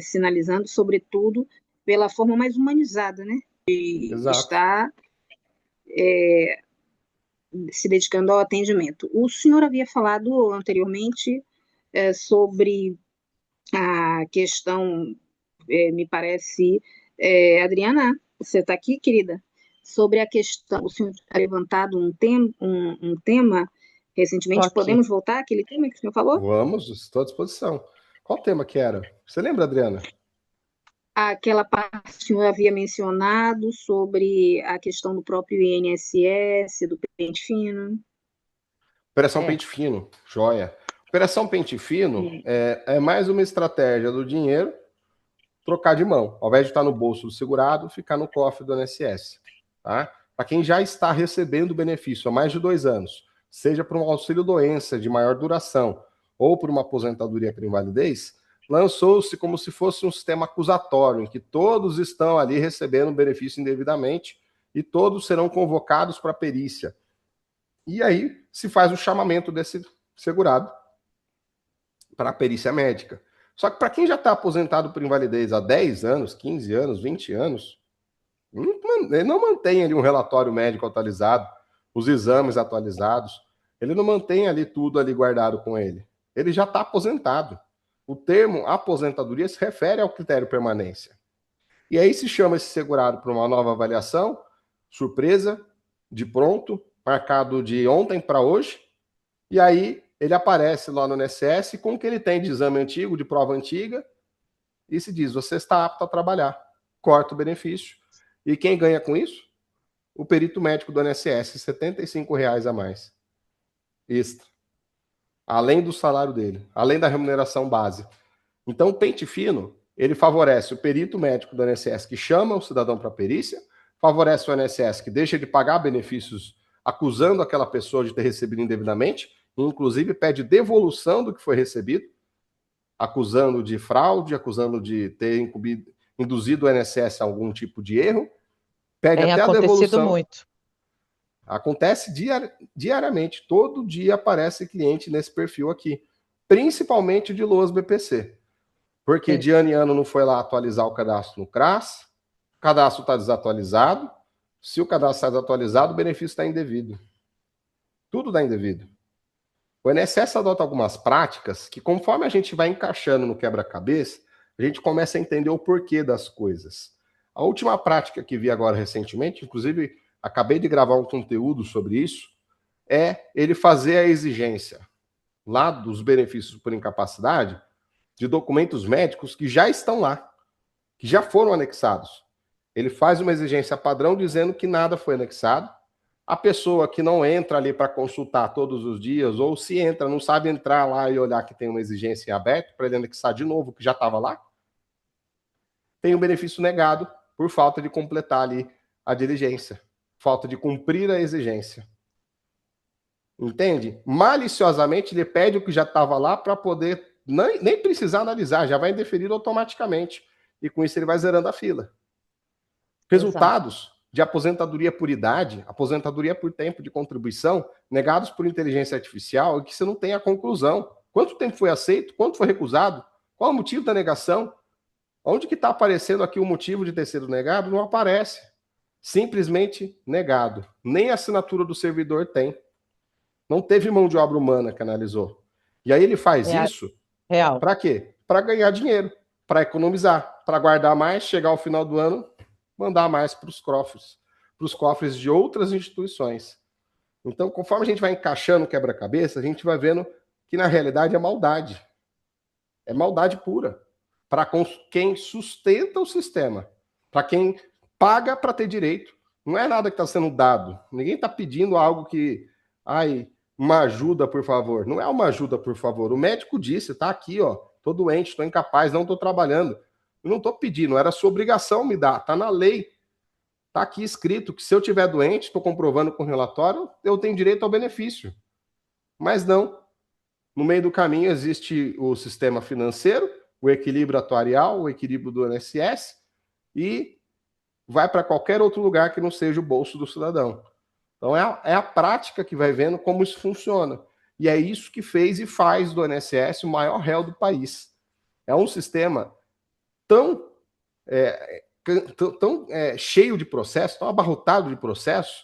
sinalizando, sobretudo pela forma mais humanizada, né, de Exato. estar se dedicando ao atendimento. O senhor havia falado anteriormente sobre a questão, me parece, Adriana, você está aqui, querida? Sobre a questão, o senhor ha levantado um tema Estou recentemente, aqui. podemos voltar àquele tema que o senhor falou? Vamos, estou à disposição. Qual tema que era? Você lembra, Adriana? Aquela parte que o senhor havia mencionado sobre a questão do próprio INSS, do pente fino. Operação É, Pente Fino, joia. Operação Pente Fino é mais uma estratégia do dinheiro trocar de mão. Ao invés de estar no bolso do segurado, ficar no cofre do INSS. Tá? Para quem já está recebendo o benefício há mais de 2 anos, seja por um auxílio-doença de maior duração ou por uma aposentadoria por invalidez, lançou-se como se fosse um sistema acusatório, em que todos estão ali recebendo benefício indevidamente e todos serão convocados para perícia. E aí se faz o chamamento desse segurado para a perícia médica. Só que para quem já está aposentado por invalidez há 10 anos, 15 anos, 20 anos, ele não mantém ali um relatório médico atualizado, os exames atualizados, ele não mantém ali tudo ali guardado com ele. Ele já está aposentado. O termo aposentadoria se refere ao critério permanência. E aí se chama esse segurado para uma nova avaliação, surpresa, de pronto, marcado de ontem para hoje, e aí ele aparece lá no INSS com o que ele tem de exame antigo, de prova antiga, e se diz, você está apto a trabalhar. Corta o benefício. E quem ganha com isso? O perito médico do INSS, R$ 75 a mais. Extra. Além do salário dele, além da remuneração base. Então, o pente fino, ele favorece o perito médico do INSS que chama o cidadão para a perícia, favorece o INSS que deixa de pagar benefícios acusando aquela pessoa de ter recebido indevidamente, e inclusive pede devolução do que foi recebido, acusando de fraude, acusando de ter induzido o INSS a algum tipo de erro, pede tem até a acontecido devolução. muito. Acontece diariamente, todo dia aparece cliente nesse perfil aqui, principalmente de LOAS BPC. Porque Sim. de ano em ano não foi lá atualizar o cadastro no CRAS, o cadastro está desatualizado, se o cadastro está desatualizado, o benefício está indevido. Tudo está indevido. O INSS adota algumas práticas que, conforme a gente vai encaixando no quebra-cabeça, a gente começa a entender o porquê das coisas. A última prática que vi agora recentemente, inclusive acabei de gravar um conteúdo sobre isso, é ele fazer a exigência lá dos benefícios por incapacidade de documentos médicos que já estão lá, que já foram anexados. Ele faz uma exigência padrão dizendo que nada foi anexado. A pessoa que não entra ali para consultar todos os dias, ou se entra, não sabe entrar lá e olhar que tem uma exigência em aberto para ele anexar de novo, que já estava lá, tem um benefício negado por falta de completar ali a diligência, falta de cumprir a exigência. Entende? Maliciosamente ele pede o que já estava lá para poder nem precisar analisar, já vai indeferido automaticamente. E com isso ele vai zerando a fila. Resultados de aposentadoria por idade, aposentadoria por tempo de contribuição, negados por inteligência artificial, e que você não tem a conclusão. Quanto tempo foi aceito? Quanto foi recusado? Qual o motivo da negação? Onde que está aparecendo aqui o motivo de ter sido negado? Não aparece. Simplesmente negado. Nem a assinatura do servidor tem. Não teve mão de obra humana que analisou. E aí ele faz isso Real. para quê? Para ganhar dinheiro, para economizar, para guardar mais, chegar ao final do ano, mandar mais para os cofres de outras instituições. Então, conforme a gente vai encaixando o quebra-cabeça, a gente vai vendo que na realidade é maldade. É maldade pura. Para quem sustenta o sistema, para quem paga para ter direito. Não é nada que está sendo dado. Ninguém está pedindo algo que, uma ajuda, por favor. Não é uma ajuda, por favor. O médico disse, tá aqui, ó, tô doente, estou incapaz, não estou trabalhando. Eu não estou pedindo, era sua obrigação me dar, tá na lei. Tá aqui escrito que se eu tiver doente, estou comprovando com relatório, eu tenho direito ao benefício. Mas não. No meio do caminho existe o sistema financeiro, o equilíbrio atuarial, o equilíbrio do INSS, e vai para qualquer outro lugar que não seja o bolso do cidadão. Então, é a prática que vai vendo como isso funciona. E é isso que fez e faz do INSS o maior réu do país. É um sistema tão, cheio de processos, tão abarrotado de processos,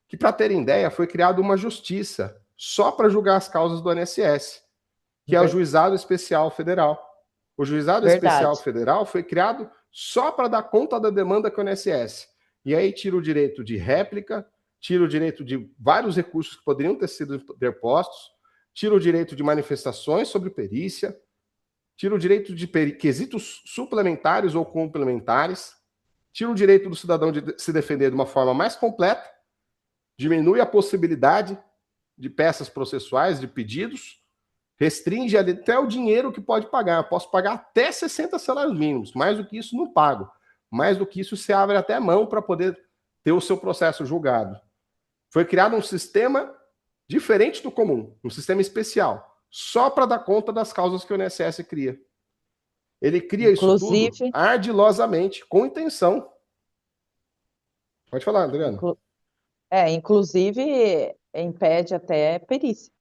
que, para terem ideia, foi criada uma justiça só para julgar as causas do INSS, que é o Juizado Especial Federal. O Juizado Especial Federal foi criado só para dar conta da demanda com o INSS. E aí tira o direito de réplica, tira o direito de vários recursos que poderiam ter sido interpostos, tira o direito de manifestações sobre perícia, tira o direito de quesitos suplementares ou complementares, tira o direito do cidadão de se defender de uma forma mais completa, diminui a possibilidade de peças processuais, de pedidos, restringe até o dinheiro que pode pagar. Eu posso pagar até 60 salários mínimos. Mais do que isso, não pago. Mais do que isso, você abre até mão para poder ter o seu processo julgado. Foi criado um sistema diferente do comum, um sistema especial, só para dar conta das causas que o INSS cria. Ele cria isso tudo ardilosamente, com intenção. Pode falar, Adriana. Inclusive, impede até perícia.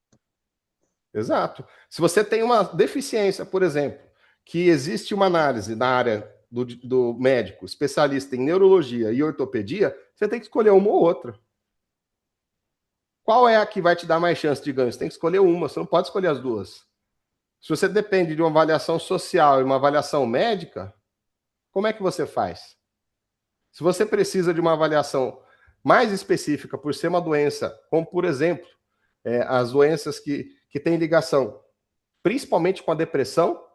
Exato. Se você tem uma deficiência, por exemplo, que existe uma análise na área do médico, especialista em neurologia e ortopedia, você tem que escolher uma ou outra. Qual é a que vai te dar mais chance de ganho? Você tem que escolher uma, você não pode escolher as duas. Se você depende de uma avaliação social e uma avaliação médica, como é que você faz? Se você precisa de uma avaliação mais específica por ser uma doença, como, por exemplo, as doenças que têm ligação principalmente com a depressão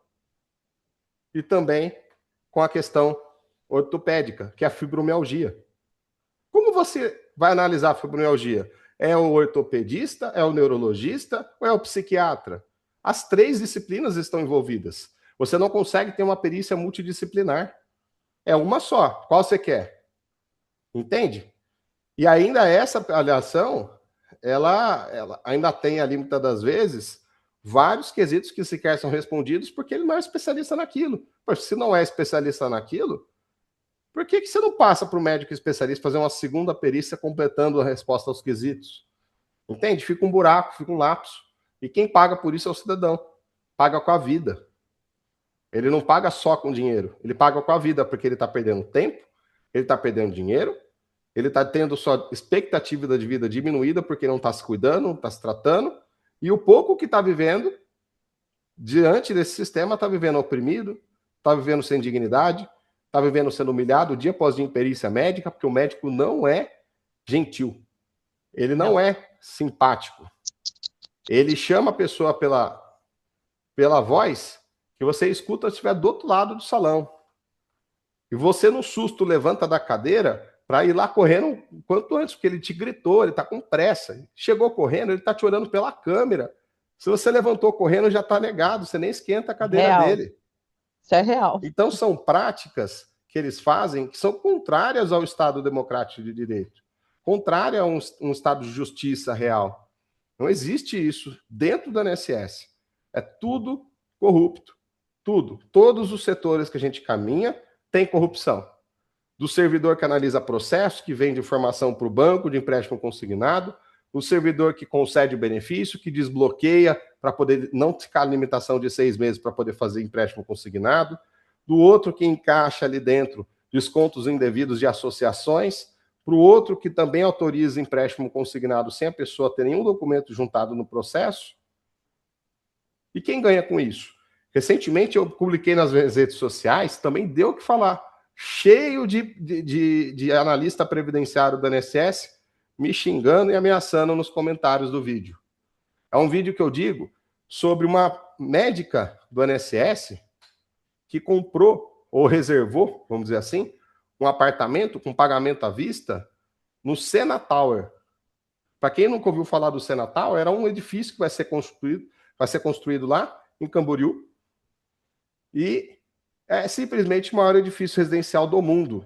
e também com a questão ortopédica, que é a fibromialgia. Como você vai analisar a fibromialgia? É o ortopedista, é o neurologista ou é o psiquiatra? As três disciplinas estão envolvidas. Você não consegue ter uma perícia multidisciplinar. É uma só. Qual você quer? Entende? E ainda essa avaliação, ela ainda tem ali, muitas das vezes, vários quesitos que sequer são respondidos porque ele não é especialista naquilo. Pois, se não é especialista naquilo, por que você não passa para o médico especialista fazer uma segunda perícia completando a resposta aos quesitos? Entende? Fica um buraco, fica um lapso. E quem paga por isso é o cidadão. Paga com a vida. Ele não paga só com dinheiro. Ele paga com a vida, porque ele está perdendo tempo, ele está perdendo dinheiro, ele está tendo sua expectativa de vida diminuída porque não está se cuidando, não está se tratando, e o pouco que está vivendo, diante desse sistema, está vivendo oprimido, está vivendo sem dignidade, está vivendo sendo humilhado dia após dia em perícia médica, porque o médico não é gentil. Ele não é simpático. Ele chama a pessoa pela voz que você escuta se estiver do outro lado do salão. E você, no susto, levanta da cadeira para ir lá correndo o quanto antes, porque ele te gritou, ele está com pressa. Chegou correndo, ele está te olhando pela câmera. Se você levantou correndo, já está negado, você nem esquenta a cadeira dele. Isso é real. Então, são práticas que eles fazem que são contrárias ao Estado democrático de direito, contrárias a um Estado de justiça real. Não existe isso dentro do INSS. É tudo corrupto. Tudo. Todos os setores que a gente caminha tem corrupção. Do servidor que analisa processos, que vende informação para o banco de empréstimo consignado, o servidor que concede o benefício, que desbloqueia para poder não ficar a limitação de 6 meses para poder fazer empréstimo consignado, do outro que encaixa ali dentro descontos indevidos de associações, para o outro que também autoriza empréstimo consignado sem a pessoa ter nenhum documento juntado no processo. E quem ganha com isso? Recentemente eu publiquei nas minhas redes sociais, também deu o que falar, cheio de analista previdenciário do INSS me xingando e ameaçando nos comentários do vídeo. É um vídeo que eu digo sobre uma médica do INSS que comprou ou reservou, vamos dizer assim, um apartamento com pagamento à vista no Sena Tower. Para quem nunca ouviu falar do Sena Tower, era um edifício que vai ser construído lá em Camboriú e é simplesmente o maior edifício residencial do mundo.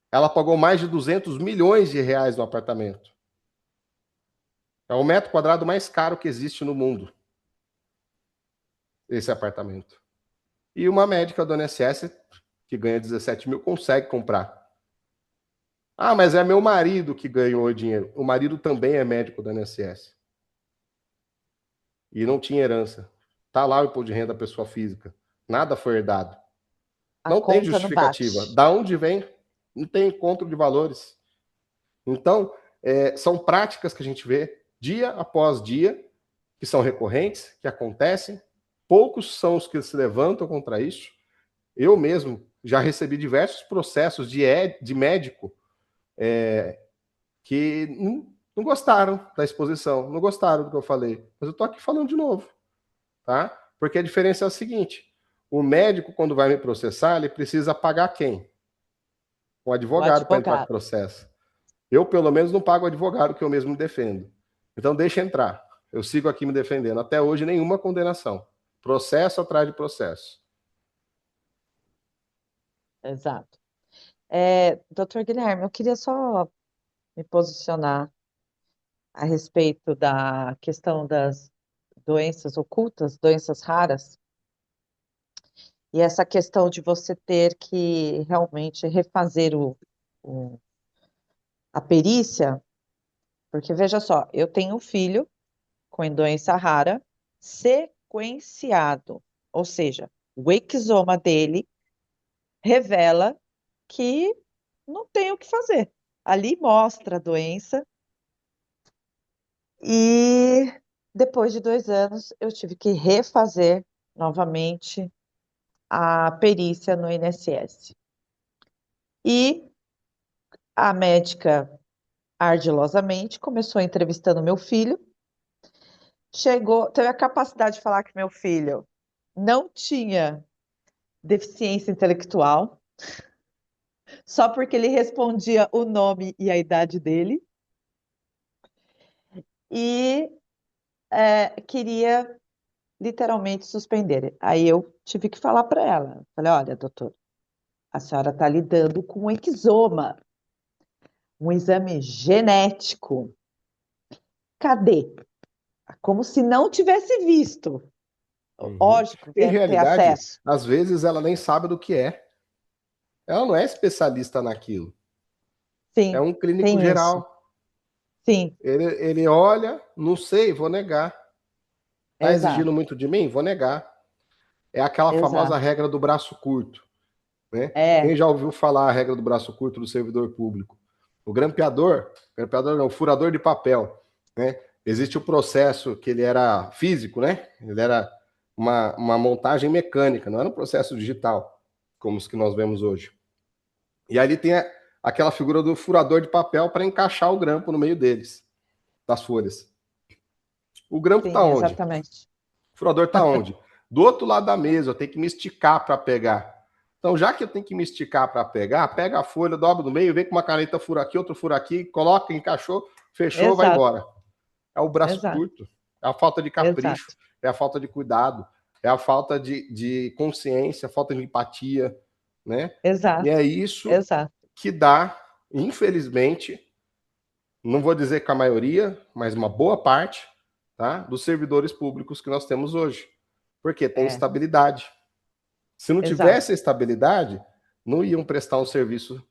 Ela pagou mais de 200 milhões de reais no apartamento. É o metro quadrado mais caro que existe no mundo, esse apartamento. E uma médica do INSS, que ganha 17 mil, consegue comprar. Ah, mas é meu marido que ganhou o dinheiro. O marido também é médico da INSS. E não tinha herança. Está lá o imposto de renda da pessoa física. Nada foi herdado. A Não tem conta não justificativa. bate. Da onde vem? Não tem encontro de valores. Então, são práticas que a gente vê dia após dia, que são recorrentes, que acontecem. Poucos são os que se levantam contra isso. Eu mesmo já recebi diversos processos de médico que não gostaram da exposição, não gostaram do que eu falei. Mas eu estou aqui falando de novo, tá? Porque a diferença é a seguinte: o médico, quando vai me processar, ele precisa pagar quem? O O advogado para entrar com o advogado. processo. Eu, pelo menos, não pago o advogado que eu mesmo me defendo. Então, deixa entrar. Eu sigo aqui me defendendo. Até hoje, nenhuma condenação. Processo atrás de processo. Exato. Doutor Guilherme, eu queria só me posicionar a respeito da questão das doenças ocultas, doenças raras, e essa questão de você ter que realmente refazer a perícia, porque veja só, eu tenho um filho com doença rara sequenciado, ou seja, o exoma dele revela que não tem o que fazer. Ali mostra a doença e depois de 2 anos eu tive que refazer novamente a perícia no INSS. E a médica ardilosamente começou entrevistando meu filho, teve a capacidade de falar que meu filho não tinha deficiência intelectual, só porque ele respondia o nome e a idade dele, e queria literalmente suspender. Aí eu tive que falar para ela, falei, olha, doutor, a senhora está lidando com um exoma, um exame genético. Cadê? Como se não tivesse visto. Uhum. Lógico, Em deve ter realidade, acesso. às vezes ela nem sabe do que é. Ela não é especialista naquilo. É Sim, um clínico tem isso. geral. Sim, Ele olha, não sei, vou negar. Está exigindo exato, muito de mim? Vou negar. É aquela famosa exato. regra do braço curto, né? Quem É, já ouviu falar a regra do braço curto do servidor público? O grampeador não, o furador de papel, né? Existe o processo que ele era físico, né? Ele era uma montagem mecânica, não era um processo digital, como os que nós vemos hoje. E ali tem aquela figura do furador de papel para encaixar o grampo no meio deles, das folhas. O grampo está sim, onde? exatamente. O furador está onde? Do outro lado da mesa, eu tenho que me esticar para pegar. Então, já que eu tenho que me esticar para pegar, pega a folha, dobra no meio, vem com uma caneta fura aqui, outro fura aqui, coloca, encaixou, fechou, vai Exato, embora. É o braço exato, curto, é a falta de capricho, exato, é a falta de cuidado, é a falta de consciência, a falta de empatia, né? E exato, é isso exato. que dá, infelizmente, não vou dizer que a maioria, mas uma boa parte, tá, dos servidores públicos que nós temos hoje. Porque tem É, estabilidade. Se não tivesse exato, estabilidade, não iam prestar um serviço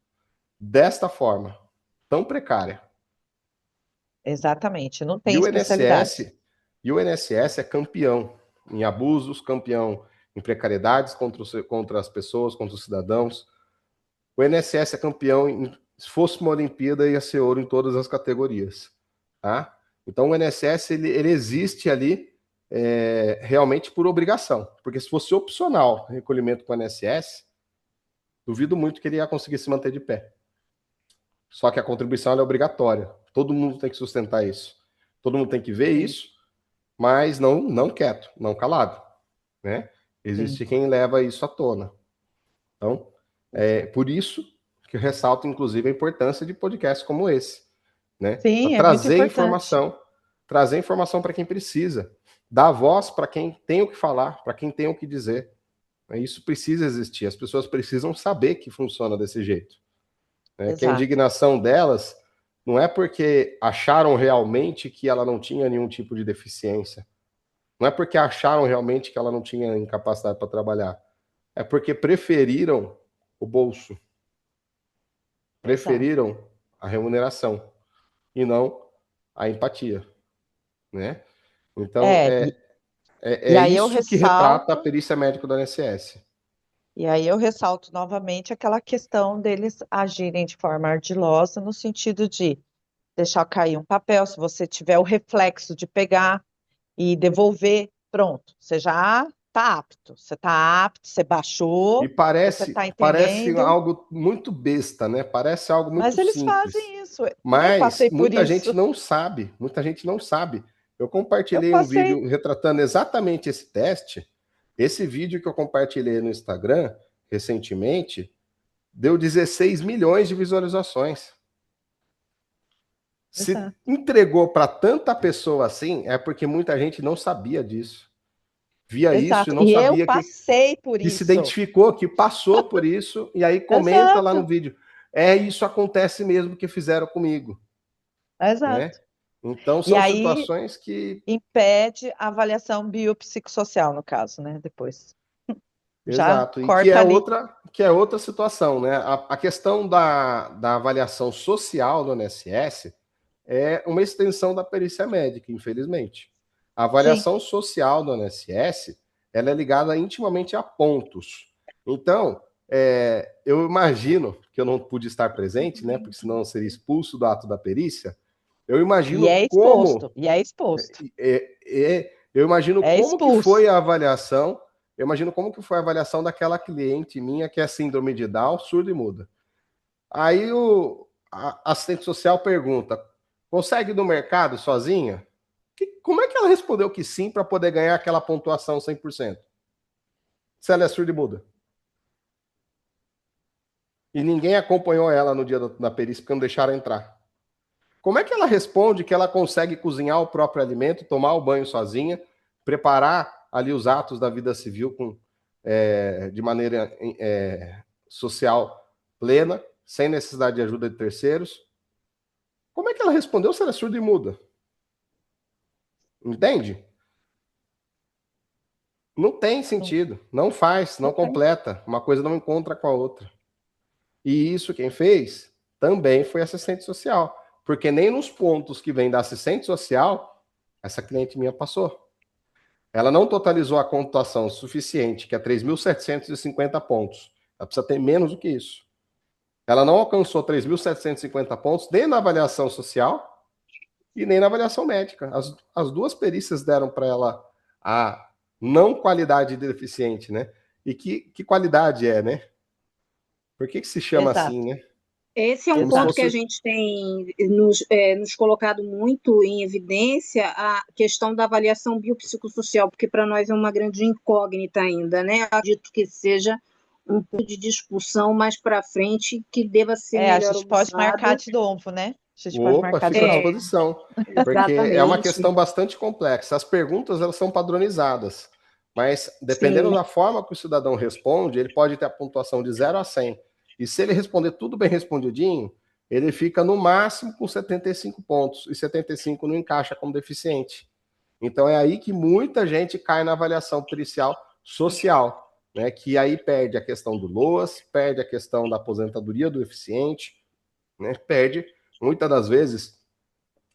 desta forma, tão precária. exatamente. Não E tem o especialidade. INSS, e o INSS é campeão em abusos, campeão em precariedades contra as pessoas, contra os cidadãos. O INSS é campeão se fosse uma Olimpíada, ia ser ouro em todas as categorias. Tá? Então, o INSS ele existe ali realmente por obrigação. Porque se fosse opcional recolhimento com o INSS, duvido muito que ele ia conseguir se manter de pé. Só que a contribuição é obrigatória. Todo mundo tem que sustentar isso. Todo mundo tem que ver Sim, isso, mas não quieto, não calado. Né? sim, Existe quem leva isso à tona. Então, é por isso que eu ressalto, inclusive, a importância de podcasts como esse, né? Para sim, é muito importante. trazer informação para quem precisa, dar voz para quem tem o que falar, para quem tem o que dizer. Isso precisa existir. As pessoas precisam saber que funciona desse jeito. Né? Que a Exato, indignação delas não é porque acharam realmente que ela não tinha nenhum tipo de deficiência, não é porque acharam realmente que ela não tinha incapacidade para trabalhar, é porque preferiram o bolso, exato. preferiram a remuneração e não a empatia, né? Então, E, é aí eu isso que retrata a ressalto, perícia médica do INSS. e aí eu ressalto novamente aquela questão deles agirem de forma ardilosa, no sentido de deixar cair um papel, se você tiver o reflexo de pegar e devolver, pronto, você já está apto, você E baixou, você está parece entendendo, algo muito besta, né? Parece algo muito mas eles simples. fazem isso. Eu Mas passei por isso. muita gente não sabe. Eu Eu compartilhei um passei. vídeo retratando exatamente esse teste. Esse vídeo que eu compartilhei no Instagram recentemente deu 16 milhões de visualizações. Se Exato, entregou para tanta pessoa assim, é porque muita gente não sabia disso. Via isso e exato. não E eu sabia passei por que se isso. identificou, que passou por isso, e aí comenta lá no Exato, vídeo. Isso acontece mesmo que fizeram comigo, né? exato. Então E são aí situações que. impede a avaliação biopsicossocial, no caso, né? Depois. Já Exato, e corta ali. que é outra situação, né? A questão da avaliação social do INSS é uma extensão da perícia médica, infelizmente. A Sim. avaliação social do INSS, ela é ligada intimamente a pontos. Então, eu imagino, que eu não pude estar presente, né? Porque senão eu seria expulso do ato da perícia. Eu E imagino é como exposto. E é exposto. eu imagino É como que expulso. foi a avaliação. Eu imagino como que foi a avaliação daquela cliente minha que é síndrome de Down, surda e muda. Aí o assistente social pergunta: consegue ir no mercado sozinha? Como é que ela respondeu que sim para poder ganhar aquela pontuação 100%? Se ela é surda e muda. E ninguém acompanhou ela no dia da perícia porque não deixaram entrar. Como é que ela responde que ela consegue cozinhar o próprio alimento, tomar o banho sozinha, preparar ali os atos da vida civil de maneira social plena, sem necessidade de ajuda de terceiros? Como é que ela respondeu se ela é surda e muda? Entende? Não tem sentido, não faz, não Ok. completa, uma coisa não encontra com a outra. E isso quem fez também foi assistente social, porque nem nos pontos que vem da assistente social, essa cliente minha passou. Ela não totalizou a pontuação suficiente, que é 3.750 pontos. Ela precisa ter menos do que isso. Ela não alcançou 3.750 pontos nem na avaliação social e nem na avaliação médica. As duas perícias deram para ela a não qualidade de deficiente, né? E que qualidade é, né? Por que se chama assim, Exato. né? Esse é um Como se ponto que a fosse. gente tem nos colocado muito em evidência, a questão da avaliação biopsicossocial, porque para nós é uma grande incógnita ainda, né? Acredito que seja um ponto de discussão mais para frente que deva ser A melhor gente pode marcar observado. de novo, né? A gente pode Opa, marcar de fico à novo. disposição, porque é uma Exatamente. questão bastante complexa. As perguntas elas são padronizadas, mas dependendo Sim, da forma que o cidadão responde, ele pode ter a pontuação de 0 a 100. E se ele responder tudo bem respondidinho, ele fica no máximo com 75 pontos, e 75 não encaixa como deficiente. Então é aí que muita gente cai na avaliação pericial social, né? Que aí perde a questão do LOAS, perde a questão da aposentadoria do deficiente, né? Perde, muitas das vezes,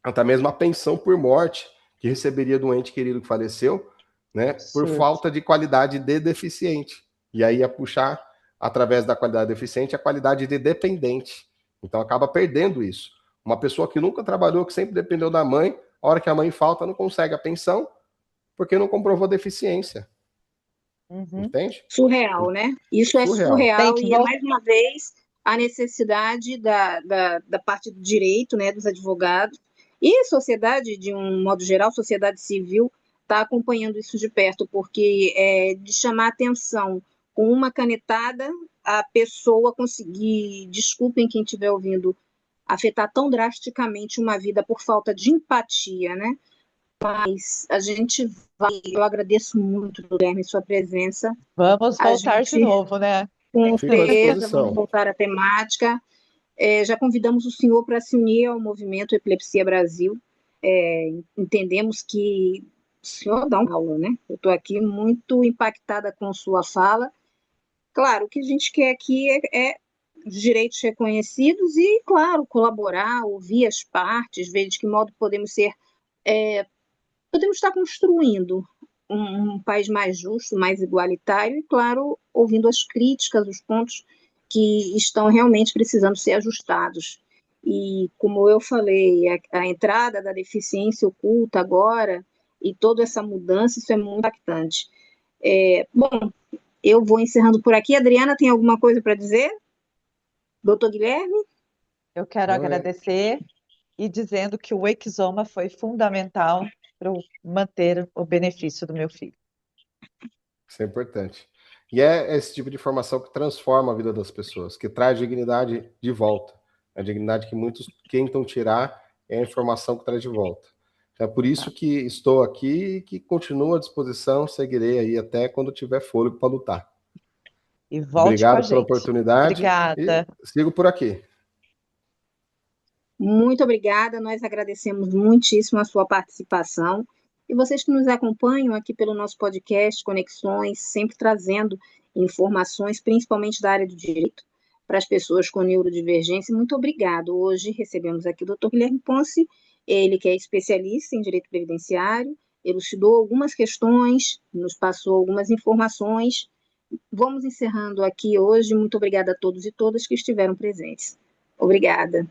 até mesmo a pensão por morte que receberia do ente querido que faleceu, né, por Absurdo. falta de qualidade de deficiente. E aí ia puxar, através da qualidade deficiente, a qualidade de dependente. Então acaba perdendo isso. Uma pessoa que nunca trabalhou, que sempre dependeu da mãe, a hora que a mãe falta, não consegue a pensão, porque não comprovou deficiência. Uhum. Entende? surreal, né? Isso é Surreal. Tem surreal que e é voltar. mais uma vez a necessidade da parte do direito, né, dos advogados e a sociedade, de um modo geral, sociedade civil, está acompanhando isso de perto, porque é de chamar atenção com uma canetada a pessoa conseguir, desculpem quem estiver ouvindo, afetar tão drasticamente uma vida por falta de empatia, né? Mas a gente vai, eu agradeço muito, Guilherme, sua presença. Vamos A voltar de gente, novo, né? com Fico à certeza, vamos disposição. voltar à temática. Já convidamos o senhor para se unir ao movimento Epilepsia Brasil. Entendemos que o senhor dá uma aula, né? Eu estou aqui muito impactada com sua fala. Claro, o que a gente quer aqui é os direitos reconhecidos e, claro, colaborar, ouvir as partes, ver de que modo podemos estar construindo um país mais justo, mais igualitário e, claro, ouvindo as críticas, os pontos que estão realmente precisando ser ajustados. E, como eu falei, a entrada da deficiência oculta agora e toda essa mudança, isso é muito impactante. Bom, eu vou encerrando por aqui. Adriana, tem alguma coisa para dizer? Doutor Guilherme? Eu quero agradecer e dizendo que o Exoma foi fundamental para eu manter o benefício do meu filho. Isso é importante. E é esse tipo de formação que transforma a vida das pessoas, que traz dignidade de volta. A dignidade que muitos tentam tirar é a informação que traz de volta. É por isso que estou aqui e que continuo à disposição, seguirei aí até quando tiver fôlego para lutar. E volte com a Obrigado pela gente. oportunidade. Obrigada. E sigo por aqui. Muito obrigada, nós agradecemos muitíssimo a sua participação. E vocês que nos acompanham aqui pelo nosso podcast Conexões, sempre trazendo informações, principalmente da área do direito, para as pessoas com neurodivergência, muito obrigado. Hoje recebemos aqui o Dr. Guilherme Ponce, ele que é especialista em direito previdenciário, elucidou algumas questões, nos passou algumas informações. Vamos encerrando aqui hoje. Muito obrigada a todos e todas que estiveram presentes. Obrigada.